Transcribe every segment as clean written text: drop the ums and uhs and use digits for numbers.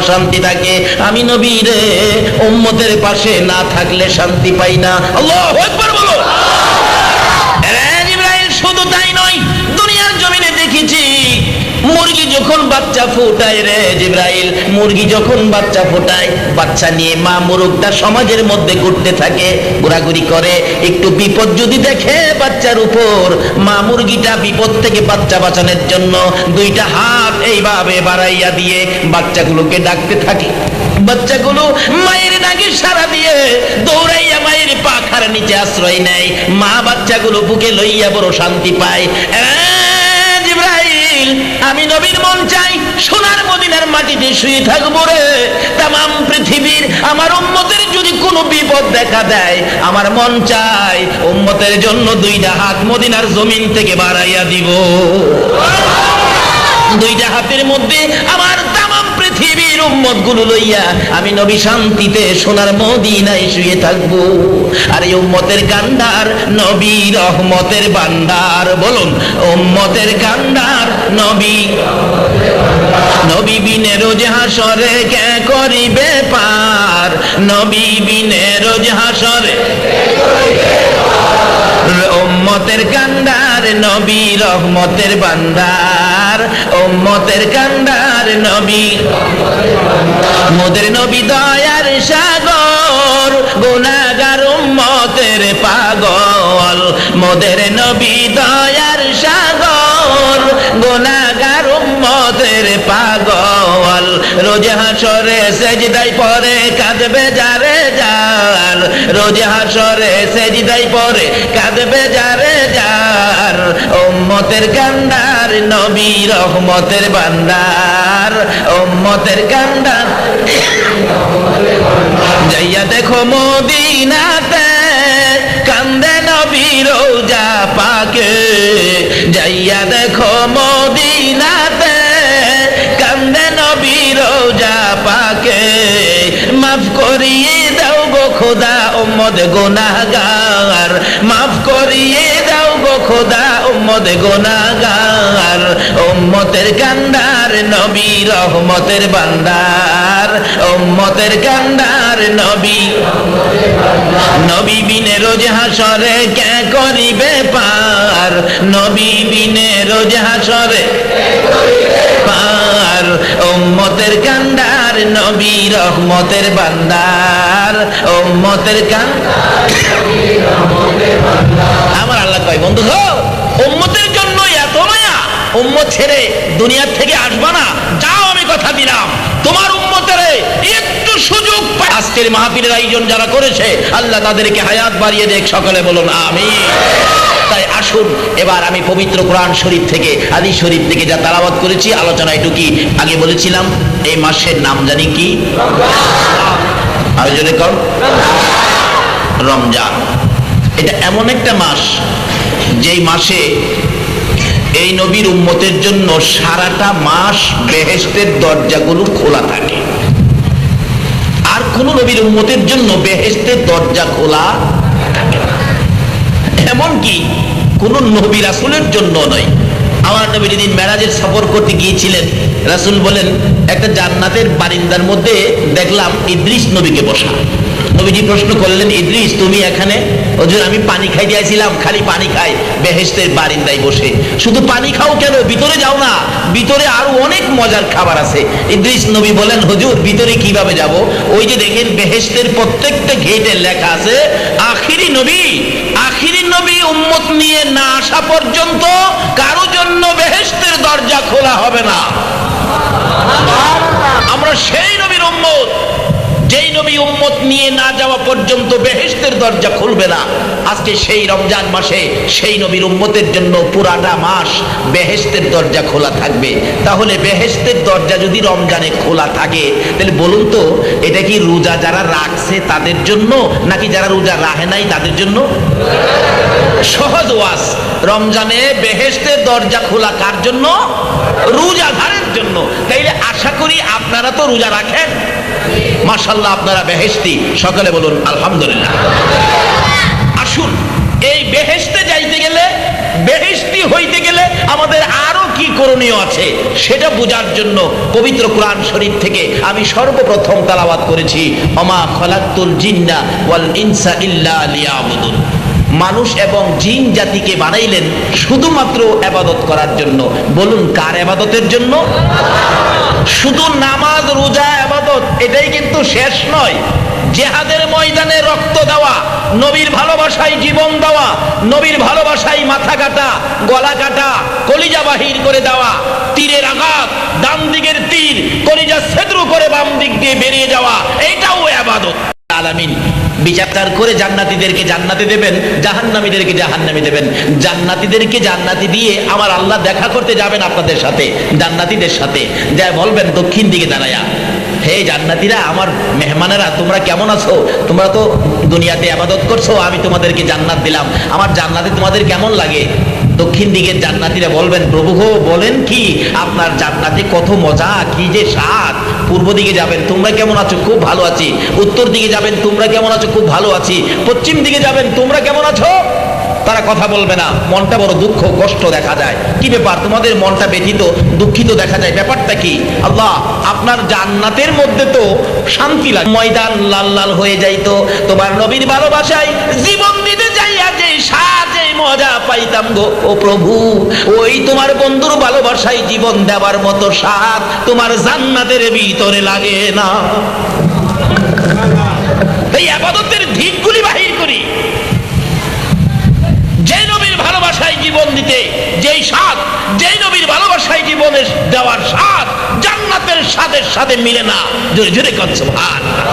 অশান্তি থাকে। আমি নবীর উম্মতের পাশে না থাকলে শান্তি পাই না। আল্লাহু আকবার বলো। জিবরাইল শুধু তাই নয়, দুনিয়ার জমিনে দেখেছি মুরগি যখন বাচ্চা ফোটায় রে জিবরাইল, মুরগি যখন বাচ্চা ফোটায়, বাচ্চা নিয়ে মা মুরগটা সমাজের মধ্যে ঘুরতে থাকে, ঘোরাঘুরি করে। একটু বিপদ যদি দেখে বাচ্চার উপর, মা মুরগিটা বিপদ থেকে বাচ্চা বাঁচানোর জন্য দুইটা হাত এইভাবে বাড়াইয়া দিয়ে বাচ্চাগুলোকে ডাকতে থাকে। বাচ্চাগুলো মায়ের ডাকে সাড়া দিয়ে দৌড়াইয়া মায়ের পাখার নিচে আশ্রয় নেয়। মা বাচ্চাগুলো বুকে লইয়া বড় শান্তি পায়। জিবরাইল, আমি নবীর মন চাই সোনার মদিনার মাটিতে শুয়ে থাকবো রে। তামাম পৃথিবীর আমার উম্মতের যদি কোনো বিপদ দেখা দেয়, আমার মন চাই উম্মতের জন্য দুইটা হাত মদিনার জমিন থেকে বাড়াইয়া দিব। দুইটা হাতের মধ্যে আমার তামাম পৃথিবীর উম্মত গুলো লইয়া আমি নবী শান্তিতে সোনার মদিনায় শুয়ে থাকবো। আর এই উম্মতের কান্ডার নবী রহমতের ভান্ডার। বলুন, উম্মতের কান্ডার নবী। নবী বিনে রোজ হাসরে কে করিবে পার, নবী বিনে রোজ হাসরে উম্মতের কান্ডার নবী রহমতের ভান্ডার। উম্মতের কান্ডার নবী, মোদের নবী দয়ার সাগর, গুনাহগার উম্মতের পাগল। মোদের নবী দয়ার সাগর, গুনাহগার উম্মতের পাগল। রোজ হাসরে সেজদায় পড়ে কাঁদবে যারে যার, রোজ হাসরে সেজদায় পড়ে কাঁদবে যারে যার। উম্মতের কান্ডার নবী রহমতের ভান্ডার। উম্মতের কান্ডার যাইয়া দেখো মদিনাতে কান্দে নবী রোজা পাকে। যাইয়া দেখো মদিনাতে কান্দে নবী রোজা পাকে। মাফ করিয়ে দাও গো খোদা উম্মত গুনাহগার, মাফ করিয়ে দাও গো খোদা উম্মত গুনাহগার। উম্মতের কান্ডার নবী রহমতের ভান্ডার। উম্মতের কান্ডার নবী, নবী বিনে রোজ হাসরে কে করিবে পার, নবী বিনে রোজ হাসরে পার। উম্মতের কান্ডার নবী রহমতের ভান্ডার। উম্মতের কান্ডার। আমার আল্লাহ কয়, বন্ধু গো, উম্মতের জন্য এত মায়া, উম্মত ছেড়ে দুনিয়া থেকে আসবা না। যাও, আমি কথা দিলাম তোমার উম্মতের একটু সুযোগ। আজকের মাহফিলের আয়োজন যারা করেছে, আল্লাহ তাদেরকে হায়াত বাড়িয়ে দেখ। সকলে বলুন আমিন। তাই আসুন এবার আমি পবিত্র কোরআন শরীফ থেকে, হাদিস শরীফ থেকে যা তেলাওয়াত করেছি আলোচনায় ঢুকি। আগে বলেছিলাম এই মাসের নাম জানি কি? আয়োজনে কর রমজান। এটা এমন একটা মাস যেই মাসে এই নবীর উম্মতের জন্য সারাটা মাস বেহেশতের দরজাগুলো খোলা থাকে। আর কোন নবীর উম্মতের জন্য বেহেশতের দরজা খোলা থাকে না। এমনকি কোন নবী রাসূলের জন্য নয়। আমার নবী যেদিন মেরাজের সফর করতে গিয়েছিলেন, রাসূল বলেন একটা জান্নাতের বারিন্দার মধ্যে দেখলাম ইদ্রিস নবীকে বসা। নবীজি প্রশ্ন করলেন, ইদ্রিস তুমি এখানে? হুজুর আমি পানি খাই দিয়েছিলাম, খালি পানি খাই বেহেশতের বারিন্দায় বসে। শুধু পানি খাও কেন, ভিতরে যাও না, ভিতরে আরো অনেক মজার খাবার আছে। ইদ্রিস নবী বলেন, হুজুর ভিতরে কিভাবে যাব? ওই যে দেখেন বেহেশতের প্রত্যেকটা গেটে লেখা আছে আখিরি নবী। আখিরি নবী উম্মত নিয়ে না আসা পর্যন্ত কারো জন্য বেহেশতের দরজা খোলা হবে না। আমরা সেই নবীর উম্মত, যেই নবী উম্মত নিয়ে না যাওয়া পর্যন্ত বেহেশতের দরজা খুলবে না। আজকে সেই রমজান মাসে সেই নবীর উম্মতের জন্য পুরাটা মাস বেহেশতের দরজা খোলা থাকবে। তাহলে বেহেশতের দরজা যদি রমজানে খোলা থাকে, তাহলে বলুন তো এটা কি রোজা যারা রাখছে তাদের জন্য, নাকি যারা রোজা রাখে নাই তাদের জন্য? সহজ ওয়াজ, রমজানে বেহেশতের দরজা খোলা কার জন্য? রোজাদারের জন্য। তাইলে আশা করি আপনারা তো রোজা রাখেন, মাশাআল্লাহ আপনারা বেহেশতি। সকলে বলুন আলহামদুলিল্লাহ। আসুন, এই বেহেশতে যাইতে গেলে, বেহেশতি হইতে গেলে আমাদের আরো কি করণীয় আছে সেটা বোঝার জন্য পবিত্র কোরআন শরীফ থেকে আমি সর্বপ্রথম তেলাওয়াত করেছি, ওমা খলাকতুল জিন্না ওয়াল ইনসা ইল্লা লিয়াবুদুন। মানুষ এবং জিন জাতিকে বানাইলেন শুধুমাত্র ইবাদত করার জন্য। বলুন, কার ইবাদতের জন্য? শুধু নামাজ রোজা ইবাদত এটাই কিন্তু শেষ নয়। জিহাদের ময়দানে রক্ত দেওয়া, নবীর ভালোবাসায় জীবন দেওয়া, নবীর ভালোবাসায় মাথা কাটা, গলা কাটা, কলিজা বাহির করে দেওয়া, তীরের আঘাত, ডান দিকের তীর কলিজা ছেদ্র করে বাম দিক দিয়ে বেরিয়ে যাওয়া, এটাও ইবাদত। আলামিন বিচার করে জান্নাতীদেরকে জান্নাতে দেবেন, জাহান্নামীদেরকে জাহান্নামে দেবেন। জান্নাতীদেরকে জান্নাতি দিয়ে আমার আল্লাহ দেখা করতে যাবেন আপনাদের সাথে, জান্নাতীদের সাথে। যা বলবেন দক্ষিণ দিকে দাঁড়ায়া, হে জান্নাতীরা, আমার মেহমানেরা, তোমরা কেমন আছো? তোমরা তো দুনিয়াতে ইবাদত করছো, আমি তোমাদেরকে জান্নাত দিলাম, আমার জান্নাতে তোমাদের কেমন লাগে? দক্ষিণ দিকের জান্নাতীরা বলবেন, প্রভু গো, বলেন কি, আপনার জান্নাতে কত মজা, কি যে স্বাদ। পূর্ব দিকে যাবেন, তোমরা কেমন আছো? খুব ভালো আছি। উত্তর দিকে যাবেন, তোমরা কেমন আছো? খুব ভালো আছি। পশ্চিম দিকে যাবেন, তোমরা কেমন আছো? তারা কথা বলবে না, মনটা বড় দুঃখ কষ্ট দেখা যায়। কি ব্যাপার, তোমাদের মনটা ব্যথিত দুঃখিত দেখা যায়, ব্যাপারটা কি? আল্লাহ, আপনার জান্নাতের মধ্যে তো শান্তি লাগে, ময়দান লাল লাল হয়ে যাইতো, তোমার নবীর ভালোবাসায় জীবন দিতে যাইয়া যে স্বাদ, যে মজা পাইতাম গো ও প্রভু, ওই তোমার বন্ধুর ভালোবাসায় জীবন দেওয়ার মতো স্বাদ তোমার জান্নাতের ভিতরে লাগে না। এই ইবাদতের দিকগুলি বাহির করি। যে নবীর ভালোবাসায় জীবন দিতে যেই স্বাদ, যে নবীর ভালোবাসায় জীবনের দেওয়ার স্বাদ জান্নাতের স্বাদের সাথে মিলে না। জোরে জোরে কর সুবহানাল্লাহ।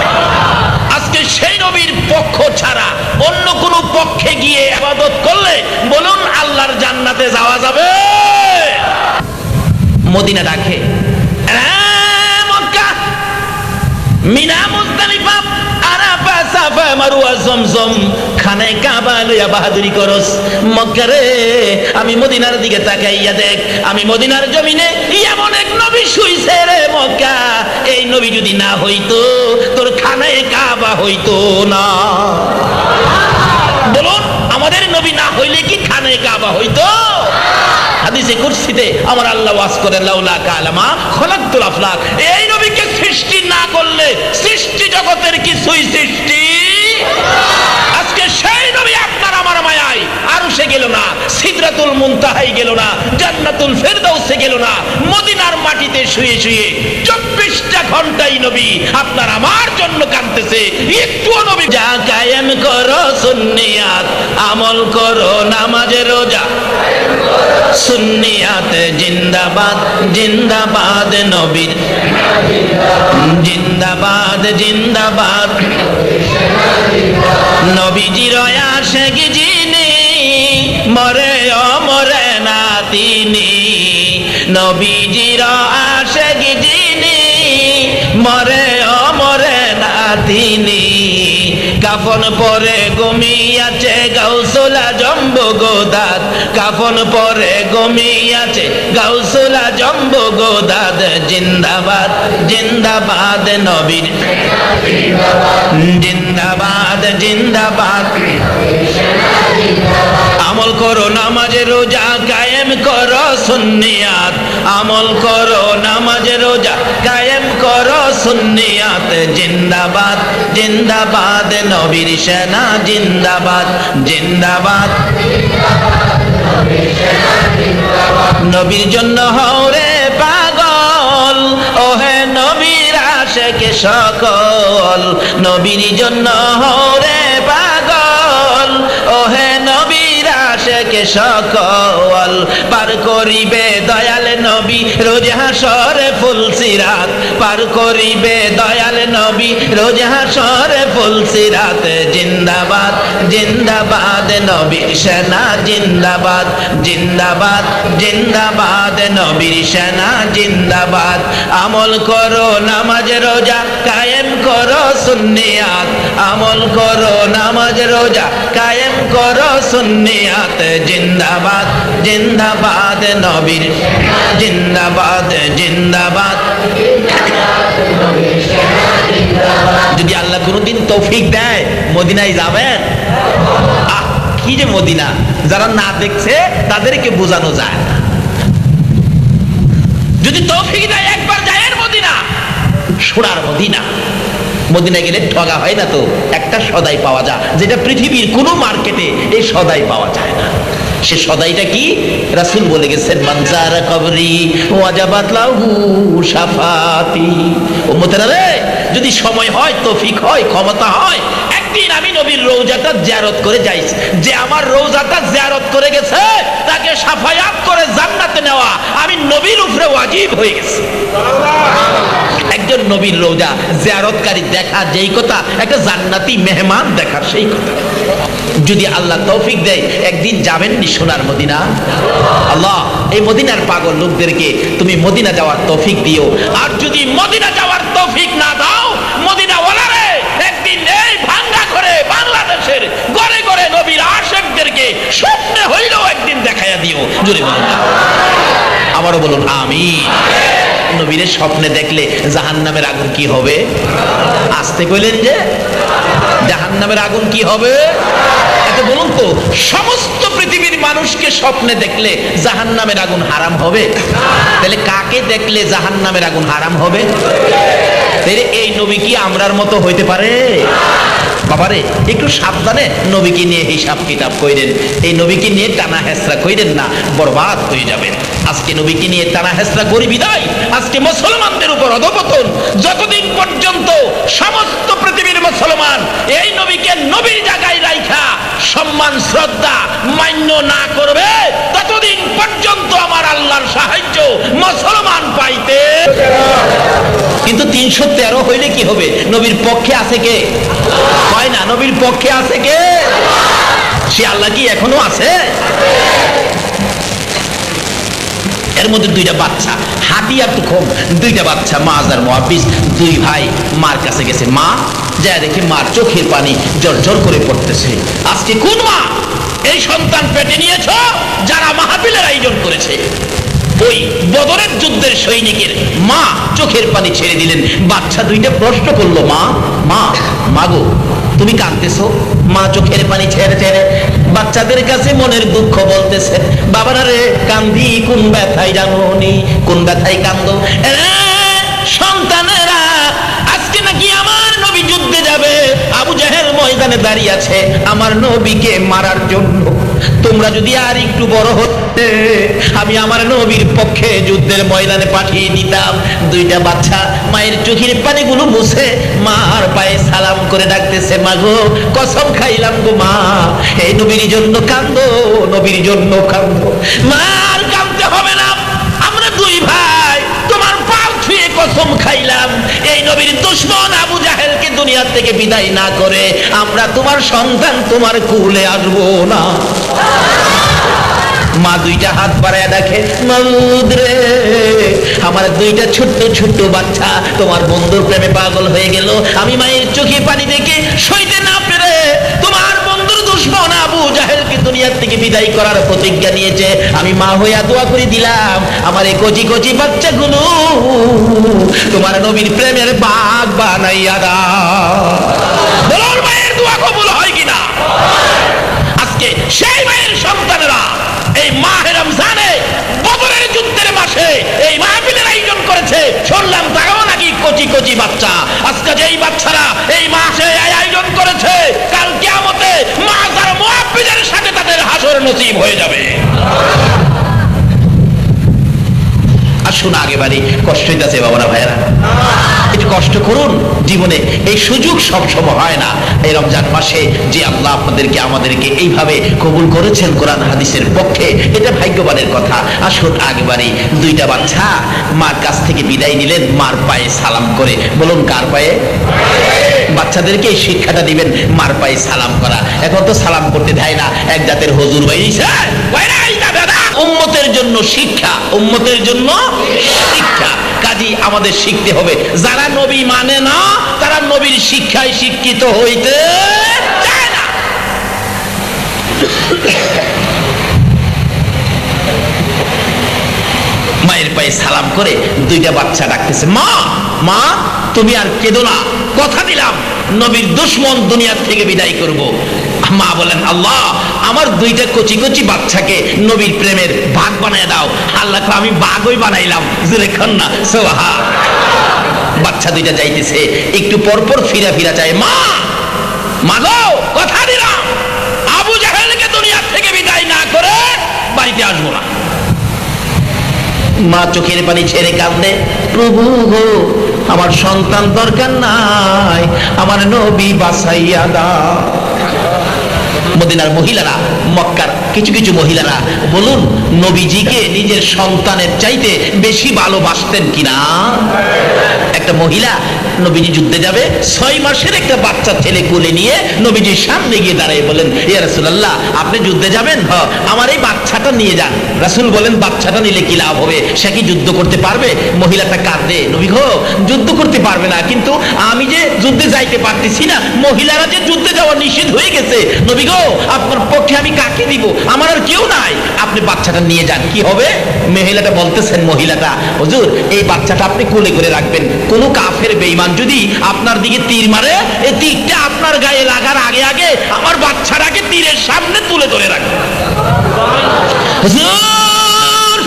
আজকে সেই নবীর পক্ষ ছাড়া অন্য কোন পক্ষে গিয়ে ইবাদত করলে বলুন আল্লাহর জান্নাতে যাওয়া যাবে? মদিনা ডাকে, মক্কা, মিনা, মুজদালিফা, আরাফা, সাফা, মারওয়া, জমজম, খানায় কাবা লইয়া বাহাদুরি করস। মক্কা রে, আমি মদিনার দিকে তাকাইয়া দেখ, আমি মদিনার জমিনে এমন এক নবী শুইছে রে মক্কা, এই নবী যদি না হইতো তোর খানায় কাবা হইতো না। বলুন, আমাদের নবী না হইলে কি খানায় কাবা হইতো? হাদিসে কুরসিতে আমার আল্লাহ ওয়াজ করেন, লাউলা কালামা খলাকতুল আফলাক, এই নবীকে সৃষ্টি না করলে সৃষ্টি জগতের কিছুই সৃষ্টি। আজকে সেই নবী আপনার আমার মায়ায় আরশে গেল না, সিদরাতুল মুনতাহায় গেল না, জান্নাতুল ফেরদাউসে গেল না, মদিনার মাটিতে শুয়ে শুয়ে 24টা ঘন্টাই নবী আপনার আমার জন্য কাঁদতেছে। একটুও নবী, যা কায়েম করো সুন্নিয়াত, আমল করো নামাজে রোজা, সুন্নিয়াত জিন্দাবাদ, জিন্দাবাদ নবীর, জিন্দাবাদ জিন্দাবাদ নবীজির আশিক যিনি, মরে অমরে না তিনি, নবীজির আশিক যিনি, মরে অমরে না তিনি, কাফন পরে ঘুমিয়াছে গাউসুল আজম বগদাদ, কাফন পরে ঘুমিয়াছে গাউসুল আজম বগদাদ, জিন্দাবাদ জিন্দাবাদ নবীর, জিন্দাবাদ জিন্দাবাদ। আমল করো নামাজে রোজা, কায়েম করো সুন্নিয়াত, আমল করো নামাজে রোজা, কায়েম করো সুন্নিয়াত, জিন্দাবাদ জিন্দাবাদ নবীর সেনা, জিন্দাবাদ জিন্দাবাদ। নবীর জন্য হও রে পাগল, ওহে নবীর আশিক সকল, নবীর জন্য হও রে পাগল, ওহে নবীর আশিক সকল, পার করিবে দয়াল নবী রোজ হাসরে ফুলসিরাত, পার করিবে দয়াল নবী রোজ হাসরে ফুলসিরাত, জিন্দাবাদ জিন্দাবাদ নবীর সেনা, জিন্দাবাদ জিন্দাবাদ জিন্দাবাদ নবীর সেনা, জিন্দাবাদ। আমল করো নামাজ রোজা, কায়েম করো সুন্নিয়াত, আমল করো নামাজ রোজা, কায়েম করো সুন্নিয়াত, জিন্দাবাদ জিন্দাবাদ নবীর, জিন্দাবাদ জিন্দাবাদ। যদি আল্লাহ কোনদিন তৌফিক দেয় মদিনায় যাবেন, কি যে মদিনা, যারা না দেখছে তাদেরকে বোঝানো যায় না। যদি তৌফিক দেয় একবার যায়েন মদিনা, সোনার মদিনা। মদিনা গেলে ঠগা হয় না তো, একটা সদাই পাওয়া যায় যেটা পৃথিবীর কোনো মার্কেটে এই সদাই পাওয়া যায় না। সে সদাইটা কি? রাসূল বলে গেছেন, মান যারা কবরি ওয়াজাবাত লাহু শাফাতি। উম্মতেরা রে, যদি সময় হয়, তৌফিক হয়, ক্ষমতা হয়, একদিন আমি নবীর রওজাটা জিয়ারত করে যাই। যে আমার রওজাটা জিয়ারত করে গেছে তাকে শাফায়াত করে জান্নাতে নেওয়া আমি নবীর উপরে ওয়াজিব হয়ে গেছে। একজন নবীর রওজা জিয়ারতকারী দেখা যেই কথা, একটা জান্নাতি মেহমান দেখা সেই কথা। যদি আল্লাহ তৌফিক দেয় একদিন যাবেন নি সোনার মদিনা। আল্লাহ এই মদিনার পাগল লোকদেরকে তুমি মদিনা যাওয়ার তৌফিক দিও। আর যদি মদিনা যাওয়ার তৌফিক না দাও, মদিনা ওয়ালারে একদিন এই ভাঙ্গা করে বাংলাদেশের ঘরে ঘরে নবীর আশিকদেরকে স্বপ্নে হইলেও একদিন দেখাইয়া দিও। জোরে বলুন আমারও বলুন আমিন। নবীর স্বপ্নে দেখলে জাহান্নামের আগুন কি হবে? আসতে কইলেন যে জাহান্নামের আগুন কি হবে? এত বলুন তো, সমস্ত পৃথিবীর মানুষকে স্বপ্নে দেখলে জাহান্নামের আগুন হারাম হবে? তাহলে কাকে দেখলে জাহান্নামের আগুন হারাম হবে? তাহলে এই নবী কি আমরার মতো হইতে পারে? বাবারে একটু সাবধানে নবীকে নিয়ে হিসাব কিতাব কইরেন। এই নবীকে নিয়ে টানা হেসরা কইরেন না, বরবাদ হয়ে যাবেন। আজকে নবীকে নিয়ে টানা হেসরা করি বিদায় আজকে মুসলমানদের উপর অধপতন। যতদিন পর্যন্ত সমস্ত পৃথিবীর মুসলমান এই নবীকে নবীর জায়গায় রাইখা সম্মান শ্রদ্ধা মান্য না করবে, ততদিন পর্যন্ত আমার আল্লাহর সাহায্য মুসলমান পাইতে। কিন্তু 313 হইলে কি হবে? নবীর পক্ষে আছে কে? হয় না, নবীর পক্ষে আছে কে? সে আল্লাহ কি এখনো আছে? এর মধ্যে দুইটা বাচ্চা, হাতি আর তুখম, দুইটা বাচ্চা মাজ আর মুহাব্বিস, দুই ভাই মার কাছে গেছে। মা যায় দেখে মার চোখের পানি জর্জর করে পড়তেছে। আজকে কোন মা এই সন্তান পেটে নিয়েছো যারা মাহফিলের আয়োজন করেছে? ওই বদরের যুদ্ধের সৈনিকের মা চোখের পানি ছেড়ে দিলেন। বাচ্চা দুইটা প্রশ্ন করলো, মা মা মাগো তুমি কাঁদতেছো? মা চোখের পানি ছেড়ে ছেড়ে বাচ্চাদের কাছে মনের দুঃখ বলতেছে, বাবারা রে কান্দি কোন ব্যথায় জানোনি? কোন ব্যথায় কান্দো? সন্তানেরা আজকে নাকি আমার নবী যুদ্ধে যাবে, আবু জাহেল ময়দানে দাঁড়িয়ে আছে আমার নবীকে মারার জন্য। তোমরা যদি আর একটু বড় হতে আমি আমার নবীর পক্ষে যুদ্ধের ময়দানে পাঠিয়ে দিতাম। দুইটা বাচ্চা মায়ের চোখের পানিগুলো মুছে মার পায়ে সালাম করে ডাকতেছে, মা গো কসম খাইলাম গো মা, এই নবীর জন্য কান্দো, নবীর জন্য কান্দো। মা আর কাঁদতে হবে না, আমরা দুই ভাই তোমার পা ছুঁয়ে কসম খাইলাম এই নবীর দুশমন আবু জাহেলকে দুনিয়া থেকে বিদায় না করে আমরা তোমার সন্তান তোমার কুলে আসবো না। মা দুইটা হাত বাড়ায় দেখে, মাউদ রে আমার দুইটা ছোট্ট ছোট্ট বাচ্চা তোমার বন্ধুর প্রেমে পাগল হয়ে গেল। আমি মায়ের চোখে পানি দেখে সইতে না পেরে তোমার বন্ধুর দুশমন আবু জাহেলকে দুনিয়া থেকে বিদায় করার প্রতিজ্ঞা নিয়েছে। আমি মা হইয়া দোয়া করে দিলাম আমার এই কচি কচি বাচ্চাগুলো তোমার নবীর প্রেমের বাগ বানাইয়া দাও। বলুন মায়ের দোয়া কবুল হয় কিনা? আজকে সেই মায়ের সন্তানেরা এই মাহে রমজানে বদরের যুদ্ধের মাসে এই মাহফিলের আয়োজন করেছে। শুনলাম তারাও নাকি কচি কচি বাচ্চা। আজকে যেই বাচ্চারা এই মাসে আয়োজন করেছে, কাল কিয়ামতে মাজ আর মুহাব্বিদের সাথে তাদের হাসর নসিব হয়ে যাবে। আসুন আগে বাড়ি, কষ্ট হইতেছে বাবারা ভাইয়েরা, একটু কষ্ট করুন। জীবনে এই সুযোগ সবসময় হয় না। এই রমজান মাসে যে আল্লাহ আপনাদেরকে আমাদেরকে এইভাবে কবুল করেছেন কোরআন হাদিসের পক্ষে, এটা ভাগ্যবানের কথা। আসুন আগে বাড়ি। দুইটা বাচ্চা মার কাছ থেকে বিদায় নিলেন মার পায়ে সালাম করে। বলুন কার পায়ে? বাচ্চাদেরকে এই শিক্ষাটা দিবেন মার পায়ে সালাম করা। এখন তো সালাম করতে দেয় না, এক জাতের হুজুর বাইরিছে। উম্মতের জন্য শিক্ষা, উম্মতের জন্য শিক্ষা। কাজী আমাদের শিখতে হবে। যারা নবী মানে না তারা নবীর শিক্ষায় শিক্ষিত হইতে চায় না। মায়ের পায়ে সালাম করে দুইটা বাচ্চা ডাকতেছে, মা মা তুমি আর কেঁদো না, কথা দিলাম নবীর দুশমন দুনিয়ার থেকে বিদায় করব। মা বলেন, আল্লাহ আমার দুইটা কচি কচি বাচ্চাকে নবীর প্রেমের ভাগ বানায় দাও। আল্লাহ আমি বাঘই বানাইলাম, জোরে কন্যা সোহা। বাচ্চা দুইটা যাইতেছে, একটু পরপর ফিরা ফিরা চায়, মা মা গো কথা দিলাম আবু জাহেলকে দুনিয়ার থেকে বিদায় না করে বাড়িতে আসবো না। মা চোখের পানি ছেড়ে কাঁদে, প্রভু গো আমার সন্তান দরকার নাই, আমার নবী বাঁচাইয়া দাও। মদিনার মহিলারা, মক্কার কিছু কিছু মহিলারা বলুন নবীজিকে নিজের সন্তানের চাইতে বেশি ভালোবাসতেন কিনা? একটা মহিলা নবীজি যুদ্ধে যাবে, 6 মাসের একটা বাচ্চা ছেলে কোলে নিয়ে নবীজির সামনে গিয়ে দাঁড়িয়ে বলেন, ইয়া রাসূলুল্লাহ আপনি যুদ্ধে যাবেন? আমার এই বাচ্চাটা নিয়ে যান। রাসূল বলেন, বাচ্চাটা নিলে কি লাভ হবে? সে কি যুদ্ধ করতে পারবে? মহিলাটা কাঁদে, নবী গো যুদ্ধ করতে পারবে না, কিন্তু আমি যে যুদ্ধে যাইতে পারতেছি না, মহিলারা যে যুদ্ধে যাওয়া নিষেধ হয়ে গেছে, নবী গো আপনার পক্ষে আমি কাকে দিব? আমার আর কেউ নাই, আপনি বাচ্চাটা নিয়ে যান। কি হবে? মহিলাটা বলতেছেন, মহিলাটা, হুজুর এই বাচ্চাটা আপনি কোলে করে রাখবেন, কোন কাফের বেঈমান যদি আপনার দিকে তীর মারে, এই তীরটা আপনার গায়ে লাগার আগে আগে আমার বাচ্চাটাকে তীরের সামনে তুলে ধরে রাখবেন। হুজুর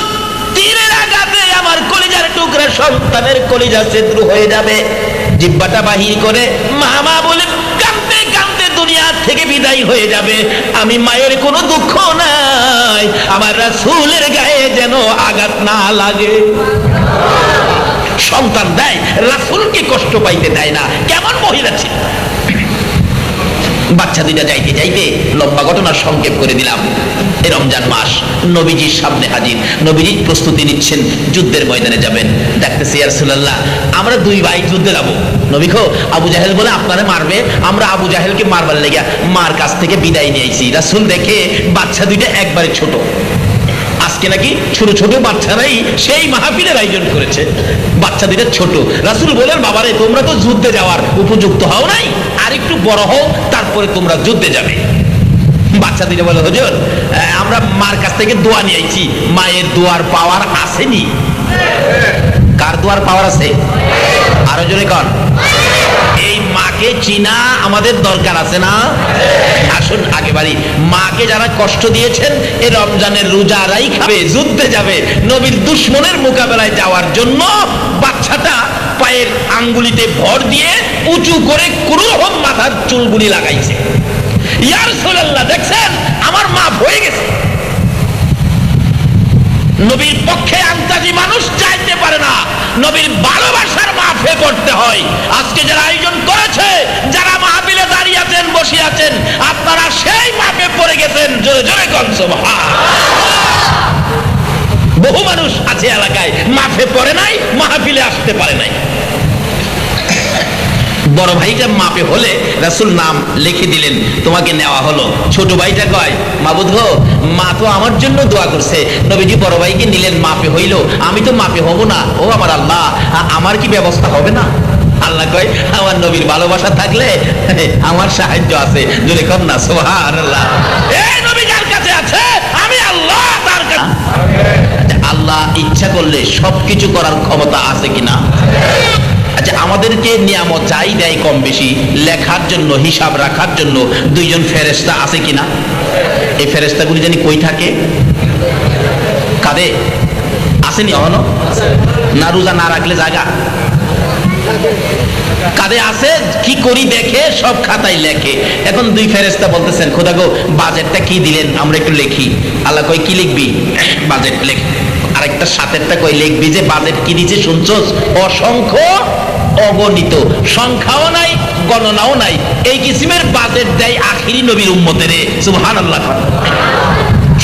তীরের আঘাতে আমার কলিজার টুকরা সন্তানের কলিজা ছিদ্র হয়ে যাবে। জিহ্বাটা বাহির করে মা মা বলে কাঁদতে কাঁদতে দুনিয়া থেকে বিদায় হয়ে যাবে। আমি মায়ের কোনো দুঃখ নাই, আমার রাসূলের গায়ে যেন আঘাত না লাগে। সন্তান দেয়, রাসূলকে কষ্ট পাইতে দেয় না। কেমন মহিলা ছিল! বাচ্চা দুইটা যাইতে যাইতে লম্বা ঘটনা সংক্ষেপ করে দিলাম। এই রমজান মাস, নবীজির সামনে হাজির, নবীজি প্রস্তুতি নিচ্ছেন, যুদ্ধের ময়দানে যাবেন। দেখতেছি ইয়া রাসূলুল্লাহ আমরা দুই ভাই যুদ্ধে যাবো। নবী গো আবু জাহেল বলে আপনারা মারবে, আমরা আবু জাহেলকে মারবার লেগে মার কাছ থেকে বিদায় নিয়েছি। রাসূল দেখে বাচ্চা দুইটা একবারে ছোট, আজকে নাকি ছোট ছোট বাচ্চারাই সেই মাহফিলের আয়োজন করেছে, বাচ্চা দুইটা ছোট। রাসূল বলেন, বাবারে তোমরা তো যুদ্ধে যাওয়ার উপযুক্ত হও নাই, আর একটু বড় হও তারপরে তোমরা যুদ্ধে যাবে। বাচ্চা দুইটা বলে, হুজুর আমরা মার কাছ থেকে দোয়া নিয়েছি, মায়ের দোয়ার পাওয়ার আসেনি। কার দোয়ার পাওয়ার আছে? আরো জোরে কর। এই মাকে চিনা আমাদের দরকার আছে না? আসুন আগে বাড়ি। মাকে যারা কষ্ট দিয়েছেন এই রমজানের রোজারাই খাবে, যুদ্ধে যাবে, নবীর দুশমনের মোকাবেলায় যাওয়ার জন্য বাচ্চাটা পায়ের আঙ্গুলিতে ভর দিয়ে উঁচু করে কোনরকম মাথার চুলগুলি লাগাইছে। ইয়া রাসূলুল্লাহ দেখছেন আমার মাফ হয়ে গেছে। নবীর পক্ষে আন্তাজি মানুষ চাইতে পারে না, নবীর ভালোবাসার মাফে করতে হয়। আজকে যারা আয়োজন করেছে, যারা মাহফিলে দাঁড়িয়ে আছেন, বসে আছেন, আপনারা সেই মাফে পড়ে গেছেন। জোরে জোরে কোন সুবহান। বহু মানুষ আছে এলাকায় মাফে পড়ে নাই, মাহফিলে আসতে পারে নাই। বড় ভাইটা মাপে হলে রাসূল নাম লিখে দিলেন, তোমাকে নেওয়া হলো। ছোট ভাইটা কয়, মাবুদ গো মা তো আমার জন্য দোয়া করছে, নবীজি বড় ভাইকে নিলেন, মাপে হইল, আমি তো মাপে হব না। ও আমার আল্লাহ, আমার কি ব্যবস্থা হবে না? আল্লাহ কয়, আমার নবীর ভালোবাসা থাকলে আমার সাহায্য আছে। জোরে কর না সুবহানাল্লাহ। এই নবী যার কাছে আছে, আমি আল্লাহ তার কাছে। আল্লাহ ইচ্ছা করলে সবকিছু করার ক্ষমতা আছে কিনা? আচ্ছা আমাদেরকে নিয়ামত যাই দেয় কম বেশি, লেখার জন্য, হিসাব রাখার জন্য দুইজন ফেরেশতা আছে কিনা? এই ফেরেশতাগুলি জানি কই থাকে? কাঁধে আসেনি অহনো? না রোজা না রাখলে জায়গা কাঁধে আছে, কি করি দেখে, সব খাতায় লেখে। এখন দুই ফেরেশতা বলতেছেন, খোদা গো বাজেটটা কি দিলেন আমরা একটু লিখি। আল্লাহ কই, কি লিখবি? বাজেট লেখ। আরেকটা সাথেরটা কই, লিখবি যে বাজেট কি দিছে শুনছস? অসংখ্য অগণিত, সংখ্যাও নাই গণনাও নাই, এই কিসিমের বাজেট দেয় আখিরি নবীর উম্মতেরে। সুবহানাল্লাহ।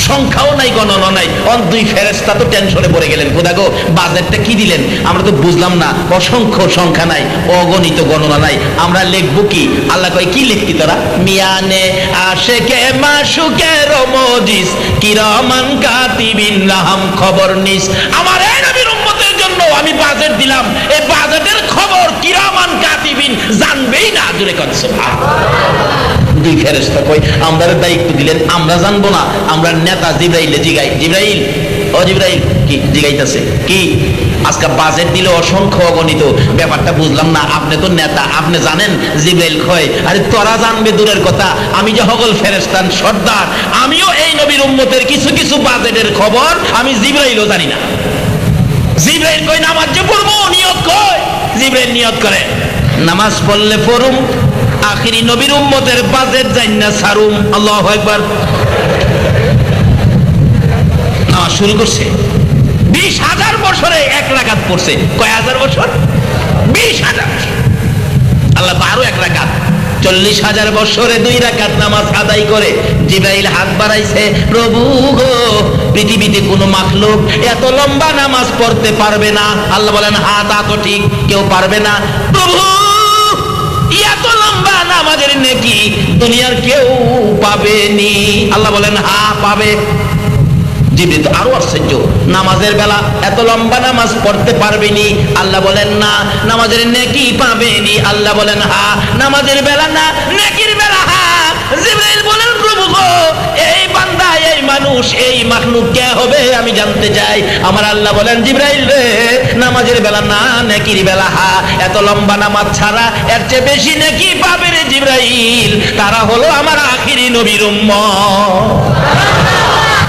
সংখ্যাও নাই গণনা নাই। দুই ফেরেশতা তো টেনশনে পড়ে গেলেন, খোদা গো বাজেটটা কি দিলেন আমরা তো বুঝলাম না, অসংখ্য সংখ্যা নাই, অগণিত গণনা নাই, আমরা লিখবো কি? আল্লাহ কয়, কি লিখবি তোরা? মিয়ানে আশেকে মাশুকের মজিস কিরামান কাতিবিন রাহাম খবর নিস। আমার এই নবীর উম্মতের জন্য আমি বাজেট দিলাম, এই বাজেটের খবর কিরামান কাতিবিন জানবেই না। জোরে কর সুবহানাল্লাহ। দুই ফেরেশতা কই, আমাদের দায়িত্ব দিলেন, আমরা জানবো না, আমরা নেতা জিবরাইলে জিগাই, জিবরাইল ও জিবরাইল কি জিগাইতেছে কি? আজকে বাজেট দিলে অসংখ্য অগণিত, ব্যাপারটা বুঝলাম না, আপনি তো নেতা, আপনি জানেন? জিবরাইল কয় আরে তোরা জানবে দূরের কথা, আমি যে হগল ফেরেশতার সর্দার, আমিও এই নবীর উম্মতের কিছু কিছু বাজেটের খবর আমি জিবরাইলও জানি না। জিবরাইল কয় নামাজ যে পড়বো, নিয়ত কয়। জিবরাইল নিয়ত করে নামাজ পড়লে পড়ুম, আখিরি নবীর উম্মতের বাজেট জান্না সারুম। আল্লাহু আকবার। নামাজ শুরু করছে, 20,000 বছরে 1 রাকাত পড়ছে। কয় হাজার বছর? 20,000। আল্লাহ 1 রাকাত, 40,000 বছরে 2 রাকাত নামাজ আদায় করে জিবরাইল হাত বাড়াইছে, প্রভু গো পৃথিবীতে কোনো মাখলুক এত লম্বা নামাজ পড়তে পারবে না। আল্লাহ বলেন হ্যাঁ তা তো ঠিক, কেউ পারবে না। প্রভু এত লম্বা নামাজের নেকি দুনিয়ার কেউ পাবেনি। আল্লাহ বলেন হ্যাঁ পাবে। জিবরিল তো আরো আশ্চর্য, নামাজের বেলা এত লম্বা নামাজ পড়তে পারবেনি। আল্লাহ বলেন না, নামাজের নেকি পাবেনি। আল্লাহ বলেন হ্যাঁ, নামাজের বেলা না, নেকির বেলা হ্যাঁ। জিবরিল বলেন প্রভু গো এই বান্দা, এই মানুষ, এই মাখলুক কে হবে আমি জানতে চাই। আমার আল্লাহ বলেন জিবরাইল রে, নামাজের বেলা না, নেকির বেলা হ্যাঁ। এত লম্বা নামাজ ছাড়া এর চেয়ে বেশি নেকি পাবে রে জিবরাইল, তারা হলো আমার আখিরি নবীর উম্মত।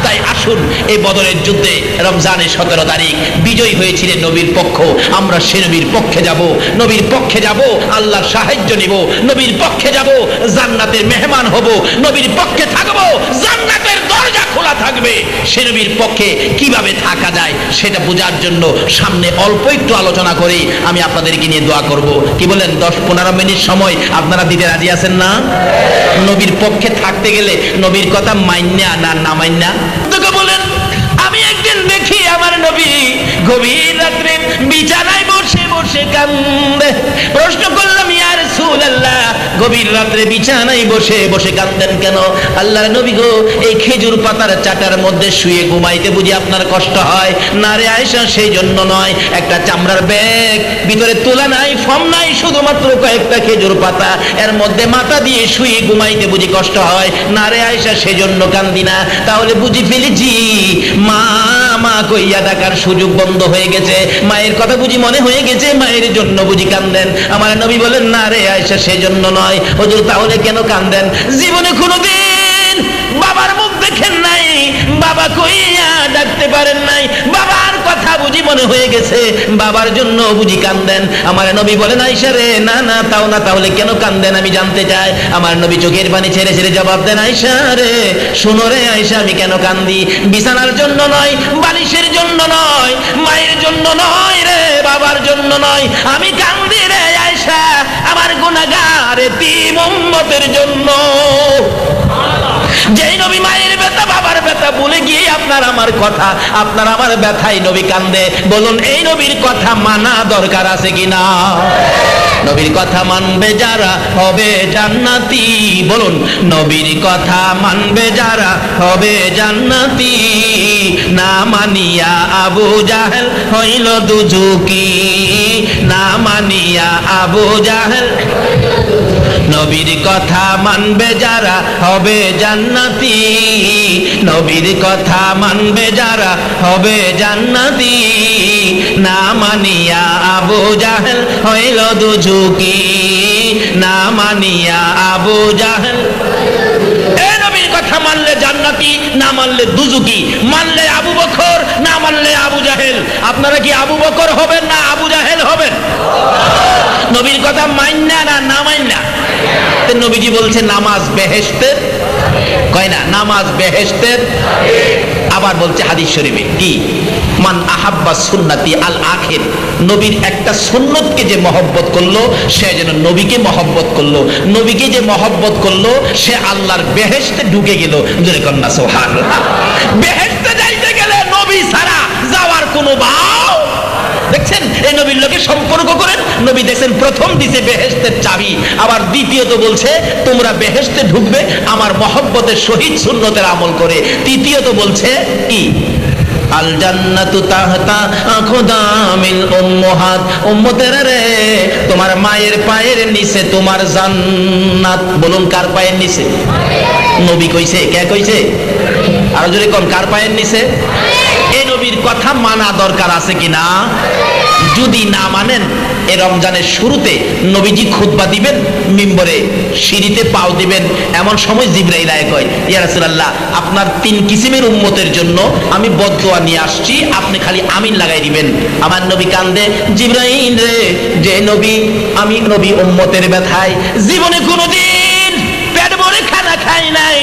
তাই আসুন এই বদরের যুদ্ধে রমজানের 17 তারিখ বিজয় হয়েছিলেন নবীর পক্ষ, আমরা সে নবীর পক্ষে যাব, নবীর পক্ষে যাব, আল্লাহর সাহায্য নিব, নবীর পক্ষে যাব, জান্নাতের মেহমান হব, নবীর পক্ষে থাকব, জান্নাতের দরজা খোলা থাকবে। সে নবীর পক্ষে কিভাবে থাকা যায় সেটা বোঝার জন্য সামনে অল্প একটু আলোচনা করে আমি আপনাদেরকে নিয়ে দোয়া করব। কি বলেন? 10-15 মিনিট সময় আপনারা দিতে রাজি আছেন না? নবীর পক্ষে থাকতে গেলে নবীর কথা মাইন্না না না মাইন্না? তোকে বলেন আমি একদিন দেখি আমার নবী গভীর রাত্রে বিছানায় বসে বসে কান্দে। প্রশ্ন করলাম ইয়া রাসূলুল্লাহ, গভীর রাত্রে বিছানায় বসে বসে কান্দেন কেন? আল্লাহর নবী গো এই খেজুর পাতার চাটার মধ্যে শুয়ে ঘুমাইতে বুঝি আপনার কষ্ট হয়? না রে আয়েশা, সেই জন্য নয়, একটা চামড়ার ব্যাগ, ভিতরে তুলা নাই, ফর্ম নাই, শুধুমাত্র কয়েকটা খেজুর পাতা, এর মধ্যে মাথা দিয়ে শুয়ে ঘুমাইতে বুঝি কষ্ট হয়? না রে আয়েশা, সেজন্য কান্দি না। তাহলে বুঝি ফেলেছি মা মা কইয়া ডাকার সুযোগ বন্ধ হয়ে গেছে, মায়ের কথা বুঝি মনে হয়ে গেছে, মায়ের জন্য বুঝি কান্দেন? আমার নবী বলেন না রে আয়েশা, সেজন্য নয়। হুজুর তাহলে কেন কান্দেন? জীবনে কোনোদিন বাবার মুখ দেখেন নাই, বাবা কইয়া ডাকতে পারেন নাই, বাবার কথা বুঝি মনে হয়ে গেছে, বাবার জন্য বুঝি কান্দেন? আমার নবী বলেন আয়েশা রে, না না তাও না, তাহলে কেন কান্দেন আমি জানতে চাই। আমার নবী চোখের পানি ছেড়ে ছেড়ে জবাব দেন, আয়েশা রে শুনো রে আয়েশা, আমি কেন কান্দি? বিছানার জন্য নয়, বালিশের জন্য নয়, মায়ের জন্য নয় রে, বাবার জন্য নয়, আমি কান্দি রে আয়েশা আমার গুনাহগার এতিম উম্মতের জন্য। যেই নবী মায়ের ব্যথা, বাবার ব্যথা ভুলে গিয়ে আপনার আমার কথা, আপনার আমার ব্যথাই নবী কান্দে। বলুন এই নবীর কথা মানা দরকার আছে কিনা? নবীর কথা মানবে যারা হবে জান্নাতি। বলুন নবীর কথা মানবে যারা হবে জান্নাতি। না মানিয়া আবু জাহেল হইল দুজুকি, না মানিয়া আবু জাহেল। নবীর কথা মানবে যারা হবে জান্নাতি, নবীর কথা মানবে যারা হবে জান্নাতি। না মানিয়া আবু জাহেল হইল দুজুকি, না মানিয়া আবু জাহেল। এই নবীর কথা মানলে জান্নাতি, না মানলে দুজুকি। মানলে আবু বকর, না মানলে আবু জাহেল। আপনারা কি আবু বকর হবেন না আবু জাহেল হবেন? নবীর কথা মাইন্না না না মাইন্না? নবীজি বলছে নামাজ বেহেশতের, কয় না নামাজ বেহেশতের। আবার বলছে হাদিস শরীফে কি, মান আহাব্বা সুন্নতি আল আখির, নবীর একটা সুন্নতকে যে মহব্বত করলো সে যেন নবীকে মহব্বত করলো, নবীকে যে মহব্বত করলো সে আল্লাহর বেহেশতে ঢুকে গেল। জোরে কন্যা সুবহানাল্লাহ। বেহেশতে যাইতে গেলে নবী ছাড়া যাওয়ার কোনো ভাও দেখছেন? এই নবীর লোকে সম্পর্ক করেন, নবী দেখছেন প্রথম দিছে বেহেশতের চাবি, আবার দ্বিতীয়ত বলছে তোমরা বেহেশতে ঢুকবে আমার মহব্বতের সহিত সুন্নতের আমল করে। তৃতীয়ত বলছে কি, আল জান্নাতু তাহতা আকদামিল উম্মাহাত, উম্মতেরা রে তোমার মায়ের পায়ের নিচে তোমার জান্নাত। বলুন কার পায়ের নিচে? নবী কইছে, কে কইছে? আরো জোরে কোন, কার পায়ের নিচে? এই নবীর কথা মানা দরকার আছে কিনা? যদি না মানেন, এই রমজানের শুরুতে নবীজি খুতবা দিবেন, মিম্বরে সিঁড়িতে পাও দিবেন, এমন সময় জিবরাইল আয়ে কয়, ইয়া রাসূলুল্লাহ, আপনার 3 কিসিমের উম্মতের জন্য আমি বদদোয়া নিয়ে আসছি, আপনি খালি আমিন লাগাই দিবেন। আমার নবী কান্দে, জিবরাইল রে, যে নবী, আমি নবী উম্মতের ব্যথায় জীবনে কোনোদিন পেট ভরে খানা খাই নাই,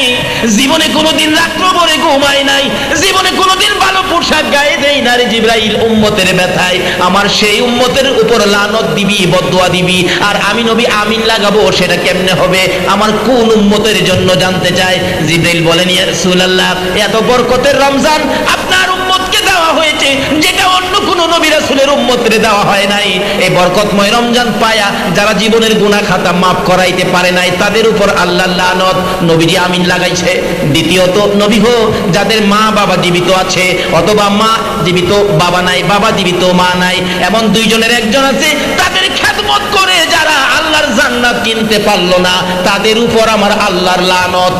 জীবনে কোনোদিন রাত্র ভরে ঘুমাই নাই, জীবনে কোনোদিন ভালো পোশাক গায়ে দেই না রে জিবরাইল, উম্মতের ব্যথায় আমার সেই উম্মতের উপর লানত দিবি, বদদোয়া দিবি, আর আমি নবী আমিন লাগাবো, সেটা কেমনে হবে? আমার কোন উম্মতের জন্য জানতে চায়। জিবরাইল বলেন, ইয়া রাসূলুল্লাহ, এত বরকতের রমজান আপনার উম্মতকে দেওয়া হয়েছে, যেটা অন্য কোন নবী রাসূলের উম্মতের দেওয়া হয় নাই। এই বরকতময় রমজান পায়া যারা জীবনের গুনাহ খাতা মাফ করাইতে পারে নাই, তাদের উপর আল্লাহর লানত, নবীজি আমিন লাগাইছে। দ্বিতীয়ত, নবী হো যাদের মা বাবা জীবিত আছে, অথবা মা জীবিত বাবা নাই, বাবা জীবিত মা নাই, এমন 2 জনের একজন আছে, তাদের খেদমত করে যারা আল্লাহর জান্নাত কিনতে পারলো না, তাদের উপর আমার আল্লাহর লানত।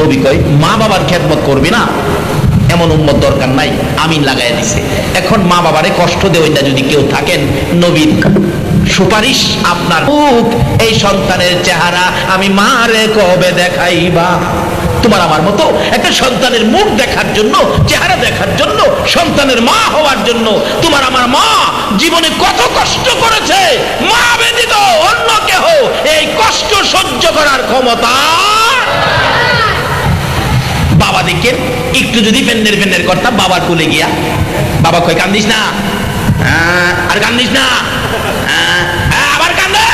নবী কয়, মা বাবার খেদমত করবি না, এমন উম্মত দরকার নাই, আমিন লাগাই দিছে। এখন মা বাবারে কষ্ট দেওয়া না যদি কেউ থাকেন, নবীর সুপারিশ আপনার মুখ, এই সন্তানের চেহারা আমি মারে কবে দেখাইবা। তোমার আমার মতো একটা সন্তানের মুখ দেখার জন্য, চেহারা দেখার জন্য, সন্তানের মা হওয়ার জন্য তোমার আমার মা জীবনে কত কষ্ট করেছে, মা ব্যতীত অন্য কেহ এই কষ্ট সহ্য করার ক্ষমতা। বাবা দেখেন, একটু যদি ফেন্নের করতাম বাবার কোলে গিয়া, বাবা কই কান্দিস না, আর কান্দিস না, আবার কান্দে,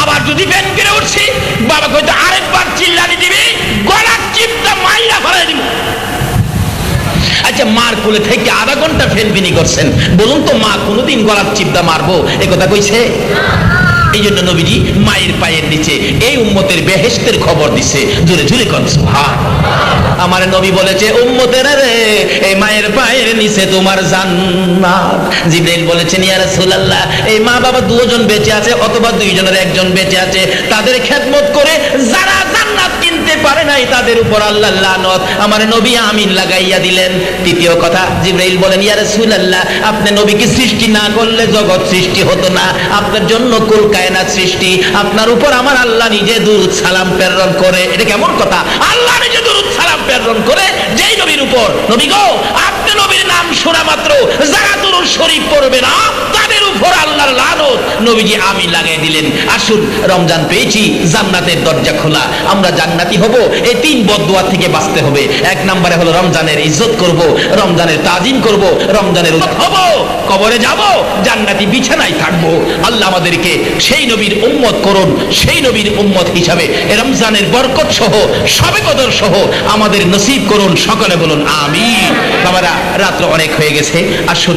আবার যদি ফ্যান করে উঠছি, বাবা কইতো আরেকবার চিল্লানি দিবি, গলার চিপটা মাইরা ফেলে দিব। আচ্ছা, মার কোলে থেকে আধা ঘন্টা ফেনফিনি করছেন, বলুন তো মা কোনোদিন গলার চিপটা মারবো এ কথা কইছে? এই জন্য নবীজি মায়ের পায়ের নিচে এই উম্মতের বেহেশতের খবর দিছে, জোরে জোরে কর সুবহানাল্লাহ। আমার নবী বলেছে, উম্মতেরা রে, এই মায়ের পায়ের নিচে তোমার জান্নাত। জিবরাইল বলেছেন, ইয়া রাসূলুল্লাহ, এই মা বাবা 2 জন বেঁচে আছে, অথবা 2 জনের একজন বেঁচে আছে, তাদের খেদমত করে যারা জান্নাত কিনতে পারে নাই, তাদের উপর আল্লাহর লানত। আমার নবী আমিন লাগাইয়া দিলেন। তৃতীয় কথা, জিবরাইল বলেন, ইয়া রাসূলুল্লাহ, আপনি নবীকে সৃষ্টি না করলে জগৎ সৃষ্টি হতো না, আপনার জন্য কুল কায়নাত সৃষ্টি, আপনার উপর আমার আল্লাহ নিজে দুরূদ সালাম প্রেরণ করে। এটা কেমন কথা? আল্লাহ নিজে দুরূদ সালাম প্রেরণ করে যেই নবীর উপর, নবী গো, আপনি নবীর নাম শোনা মাত্র যারা দুরূদ শরীফ পড়বে না, তাদের উপর আল্লাহর লানত। নবীজি আমিন লাগাই দিলেন। আসুন, রমজান পেয়েছি, জান্নাতের দরজা খোলা, আমরা জান্নাতি হব। এই 3 বদদোয়া থেকে বাঁচতে হবে। 1 নম্বরে হলো রমজানের ইজ্জত করব, রমজানের তাজিম করব, রমজানের হব, কবরে যাব, জান্নাতি বিছানায় থাকবো। আল্লাহ আমাদেরকে সেই নবীর উম্মত করুন, সেই নবীর উম্মত হিসাবে রমজানের বরকত সহ, শবে কদর সহ আমাদের নসিব করুন। সকলে বলুন আমিন। বাবারা, রাত্র অনেক হয়ে গেছে, আসুন